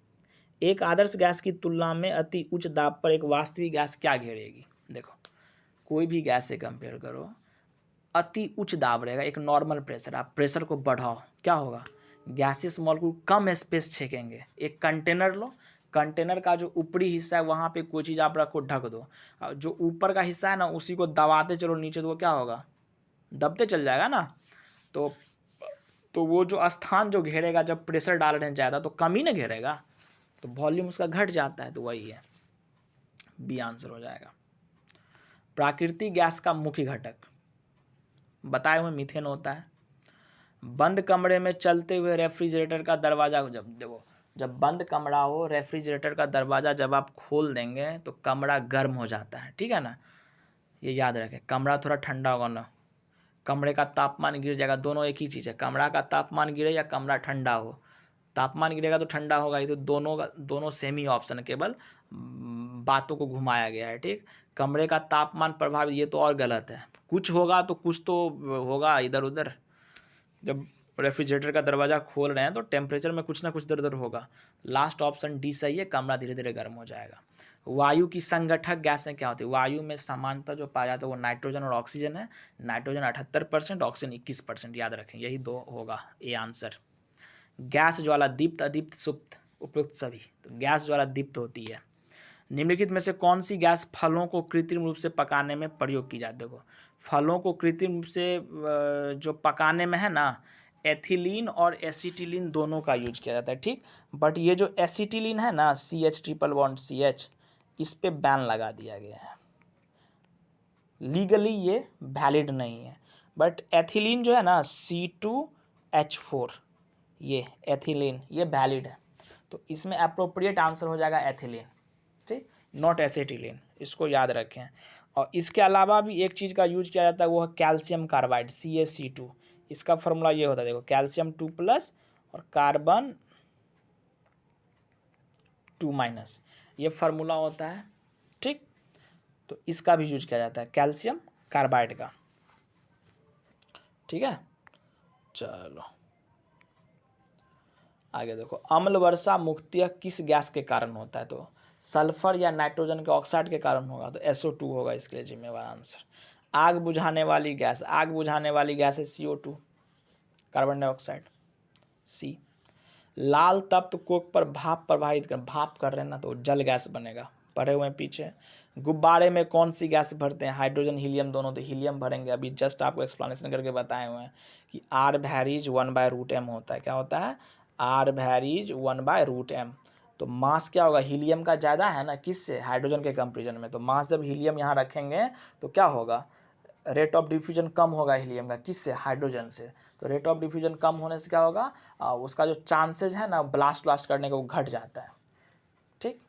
एक आदर्श गैस की तुलना में अति उच्च दाब पर एक वास्तविक गैस क्या घेरेगी? देखो कोई भी गैस से कंपेयर करो, अति उच्च दाब रहेगा, एक नॉर्मल प्रेशर, आप प्रेशर को बढ़ाओ, क्या होगा? गैसेस मॉलिक्यूल कम स्पेस छेकेंगे। एक कंटेनर लो, कंटेनर का जो ऊपरी हिस्सा है वहाँ पे कोई चीज़ आप रखो, ढक दो, और जो ऊपर का हिस्सा है ना उसी को दबाते चलो नीचे, तो वो क्या होगा? दबते चल जाएगा ना। तो वो जो स्थान जो घेरेगा, जब प्रेशर डाल रहे हैं ज़्यादा तो कम ही ना घेरेगा, तो वॉल्यूम उसका घट जाता है, तो वही है, बी आंसर हो जाएगा। प्राकृतिक गैस का मुख्य घटक बताए हुए मीथेन होता है। बंद कमरे में चलते हुए रेफ्रिजरेटर का दरवाज़ा, जब बंद कमरा हो, रेफ्रिजरेटर का दरवाज़ा जब आप खोल देंगे तो कमरा गर्म हो जाता है, ठीक है ना, ये याद रखें। कमरा थोड़ा ठंडा होगा ना, कमरे का तापमान गिर जाएगा, दोनों एक ही चीज़ है, कमरा का तापमान गिरे या कमरा ठंडा हो, तापमान गिरेगा तो ठंडा होगा ही, तो दोनों सेम ही ऑप्शन है, केवल बातों को घुमाया गया है, ठीक। कमरे का तापमान प्रभावित, ये तो और गलत है, कुछ होगा तो कुछ तो होगा इधर उधर। जब रेफ्रिजरेटर का दरवाज़ा खोल रहे हैं तो टेम्परेचर में कुछ ना कुछ इधर उधर होगा। लास्ट ऑप्शन डी सही है, कमरा धीरे धीरे गर्म हो जाएगा। वायु की संगठक गैसें क्या होती है? वायु में सामान्यतः जो पाया जाता है वो नाइट्रोजन और ऑक्सीजन है। नाइट्रोजन 78%, ऑक्सीजन 21%, याद रखें यही दो होगा ए आंसर। गैस ज्वाला दीप्त, अदीप्त, सुप्त, उपयुक्त सभी। तो गैस ज्वाला दीप्त होती है। निम्नलिखित में से कौन सी गैस फलों को कृत्रिम रूप से पकाने में प्रयोग की जाती है? देखो, फलों को कृत्रिम रूप से जो पकाने में है ना, एथिलीन और एसिटिलीन दोनों का यूज किया जाता है, ठीक। बट ये जो एसिटिलीन है ना, CH ट्रिपल बॉन्ड CH, इस पे बैन लगा दिया गया है। लीगली ये वैलिड नहीं है। बट एथिलीन जो है ना, C2H4, ये एथिलीन ये वैलिड है। तो इसमें अप्रोप्रिएट आंसर हो जाएगा एथिलीन, ठीक, नॉट एसिटिलीन, इसको याद रखें। और इसके अलावा भी एक चीज़ का यूज किया जाता है, वो है कैल्शियम कार्बाइड CaC2। इसका फॉर्मूला ये होता है, देखो, कैल्शियम 2+ और कार्बन 2-, ये फार्मूला होता है, ठीक। तो इसका भी यूज किया जाता है कैल्शियम कार्बाइड का, ठीक है। चलो आगे देखो, अम्ल वर्षा मुख्यतः किस गैस के कारण होता है? तो सल्फर या नाइट्रोजन के ऑक्साइड के कारण होगा, तो SO2 होगा इसके लिए जिम्मेवार आंसर। आग बुझाने वाली गैस, आग बुझाने वाली गैस है CO2, कार्बन डाइऑक्साइड, C। लाल तप्त कोक पर भाप प्रवाहित कर, भाप कर रहे हैं ना तो जल गैस बनेगा, पढ़े हुए हैं पीछे। गुब्बारे में कौन सी गैस भरते हैं? हाइड्रोजन हीलियम दोनों, तो हीलियम भरेंगे। अभी जस्ट आपको एक्सप्लेनेशन करके बताए हुए हैं कि R वैरीज 1/√m होता है। क्या होता है? R varies 1/√m। तो मास क्या होगा? हीलियम का ज़्यादा है ना, किससे? हाइड्रोजन के कंपेरिजन में। तो मास जब हीलियम यहाँ रखेंगे तो क्या होगा? रेट ऑफ डिफ्यूजन कम होगा हीलियम का, किससे? हाइड्रोजन से। तो रेट ऑफ डिफ्यूजन कम होने से क्या होगा? उसका जो चांसेज है ना ब्लास्ट करने का, वो घट जाता है, ठीक।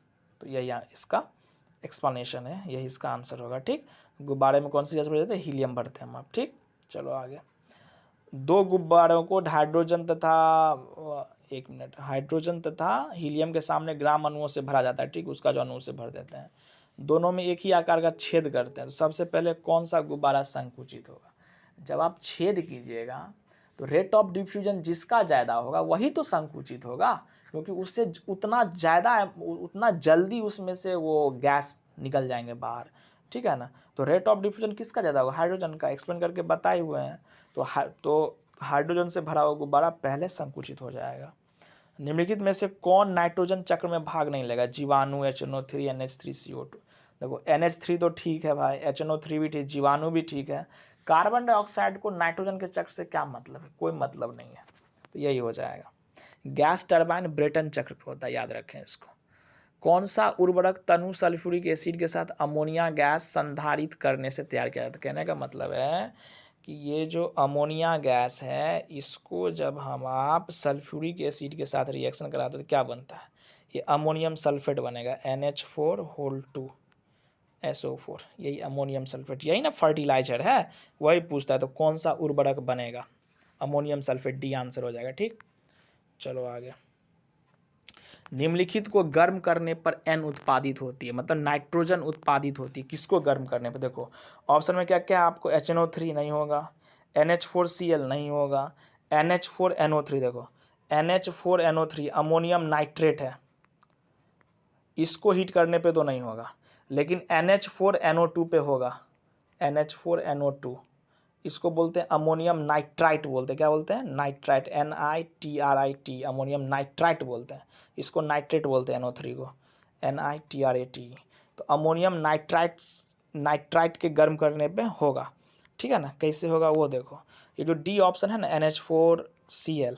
तो यही इसका एक्सप्लेनेशन है, यही इसका आंसर होगा, ठीक। गुब्बारे में कौन सी गैस भर जाते हैं? हीलियम भरते हैं हम, ठीक। चलो आगे। दो गुब्बारों को हाइड्रोजन तथा हाइड्रोजन तथा हीलियम के सामने ग्राम अणुओं से भरा जाता है, ठीक। उसका जो अणु से भर देते हैं, दोनों में एक ही आकार का छेद करते हैं। तो सबसे पहले कौन सा गुब्बारा संकुचित होगा? जब आप छेद कीजिएगा तो रेट ऑफ डिफ्यूजन जिसका ज़्यादा होगा वही तो संकुचित होगा, क्योंकि उससे उतना ज़्यादा, उतना जल्दी उसमें से वो गैस निकल जाएंगे बाहर, ठीक है ना। तो रेट ऑफ डिफ्यूजन किसका ज़्यादा होगा? हाइड्रोजन का, एक्सप्लेन करके बताए हुए हैं। तो हाइड्रोजन से भरा हुआ गुब्बारा पहले संकुचित हो जाएगा। निम्नलिखित में से कौन नाइट्रोजन चक्र में भाग नहीं लेगा? जीवाणु, HNO3, NH3, CO2। देखो, NH3 तो ठीक है भाई, HNO3 भी ठीक, जीवाणु भी ठीक है। कार्बन डाइऑक्साइड को नाइट्रोजन के चक्र से क्या मतलब है? कोई मतलब नहीं है। तो यही हो जाएगा। गैस टरबाइन ब्रेटन चक्र पे होता है, याद रखें इसको। कौन सा उर्वरक तनु सल्फ्यूरिक एसिड के साथ अमोनिया गैस संधारित करने से तैयार किया जाता है? कहने का मतलब है कि ये जो अमोनिया गैस है, इसको जब हम आप सल्फ्यूरिक एसिड के साथ रिएक्शन कराते हैं तो क्या बनता है? ये अमोनियम सल्फेट बनेगा, NH4 2SO4, यही अमोनियम सल्फेट, यही ना फर्टिलाइजर है, वही पूछता है। तो कौन सा उर्वरक बनेगा? अमोनियम सल्फेट, डी आंसर हो जाएगा, ठीक। चलो आगे। निम्नलिखित को गर्म करने पर N उत्पादित होती है, मतलब नाइट्रोजन उत्पादित होती है, किसको गर्म करने पर? देखो ऑप्शन में क्या क्या है आपको? HNO3 नहीं होगा, NH4Cl नहीं होगा, NH4NO3। देखो NH4NO3 अमोनियम नाइट्रेट है, इसको हीट करने पे तो नहीं होगा, लेकिन NH4NO2 पे होगा। NH4NO2 इसको बोलते हैं अमोनियम नाइट्राइट बोलते हैं। क्या बोलते हैं? नाइट्राइट, NITRIT, अमोनियम नाइट्राइट बोलते हैं। इसको नाइट्रेट बोलते हैं NO3 को, NITRAT। तो अमोनियम नाइट्राइट के गर्म करने पे होगा, ठीक है ना। कैसे होगा वो देखो, ये जो डी ऑप्शन है ना, NH4Cl,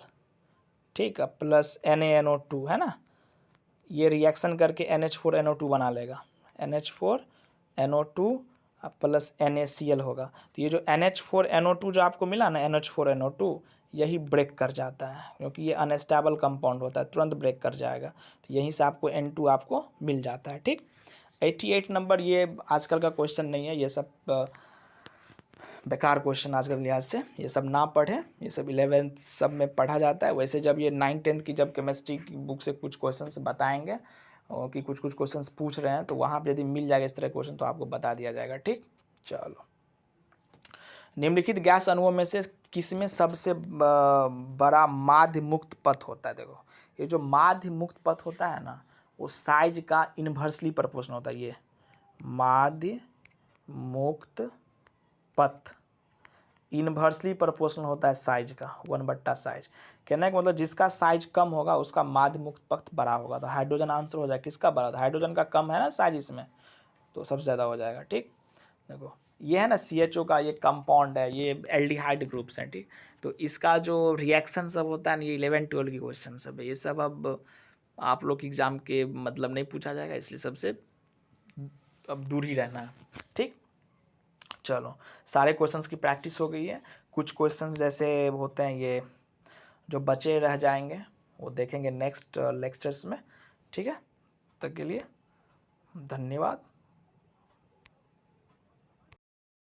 ठीक है, प्लस NaNO2 है ना, ये रिएक्शन करके NH4NO2 बना लेगा, NH4NO2 प्लस NaCl होगा। तो ये जो NH4NO2 जो आपको मिला ना, NH4NO2, यही ब्रेक कर जाता है, क्योंकि ये अनस्टेबल कंपाउंड होता है, तुरंत ब्रेक कर जाएगा। तो यहीं से आपको N2 आपको मिल जाता है, ठीक। 88 नंबर ये आजकल का क्वेश्चन नहीं है, ये सब बेकार क्वेश्चन आजकल के लिहाज से, ये सब ना पढ़े, ये सब 11th सब में पढ़ा जाता है। वैसे जब ये 9th-10th की जब केमिस्ट्री की बुक से कुछ क्वेश्चंस बताएंगे कि कुछ कुछ क्वेश्चंस पूछ रहे हैं, तो वहाँ पर यदि मिल जाएगा इस तरह क्वेश्चन तो आपको बता दिया जाएगा, ठीक। चलो निम्नलिखित गैस अणुओं में से किसमें सबसे बड़ा माध्य मुक्त पथ होता है? देखो ये जो माध्य मुक्त पथ होता है ना, वो साइज का इन्वर्सली प्रोपोर्शनल होता है। ये माध्य मुक्त पथ इन्वर्सली प्रोपोर्शनल होता है साइज का, 1/, साइज। कहने का मतलब जिसका साइज कम होगा उसका माध्य मुक्त पथ बड़ा होगा। तो हाइड्रोजन आंसर हो जाएगा किसका बड़ा? हाइड्रोजन का कम है ना साइज इसमें, तो सबसे ज़्यादा हो जाएगा। ठीक, देखो ये है ना CHO का ये कंपाउंड है, ये एल्डिहाइड ग्रुप्स हैं। ठीक, तो इसका जो रिएक्शन सब होता है ना, ये 11-12 की क्वेश्चन सब है, ये सब अब आप लोग एग्जाम के मतलब नहीं पूछा जाएगा, इसलिए सबसे अब दूर ही रहना है। ठीक, चलो सारे क्वेश्चंस की प्रैक्टिस हो गई है। कुछ क्वेश्चंस जैसे होते हैं ये जो बचे रह जाएंगे वो देखेंगे नेक्स्ट लेक्चर्स में। ठीक है, तब तक के लिए धन्यवाद।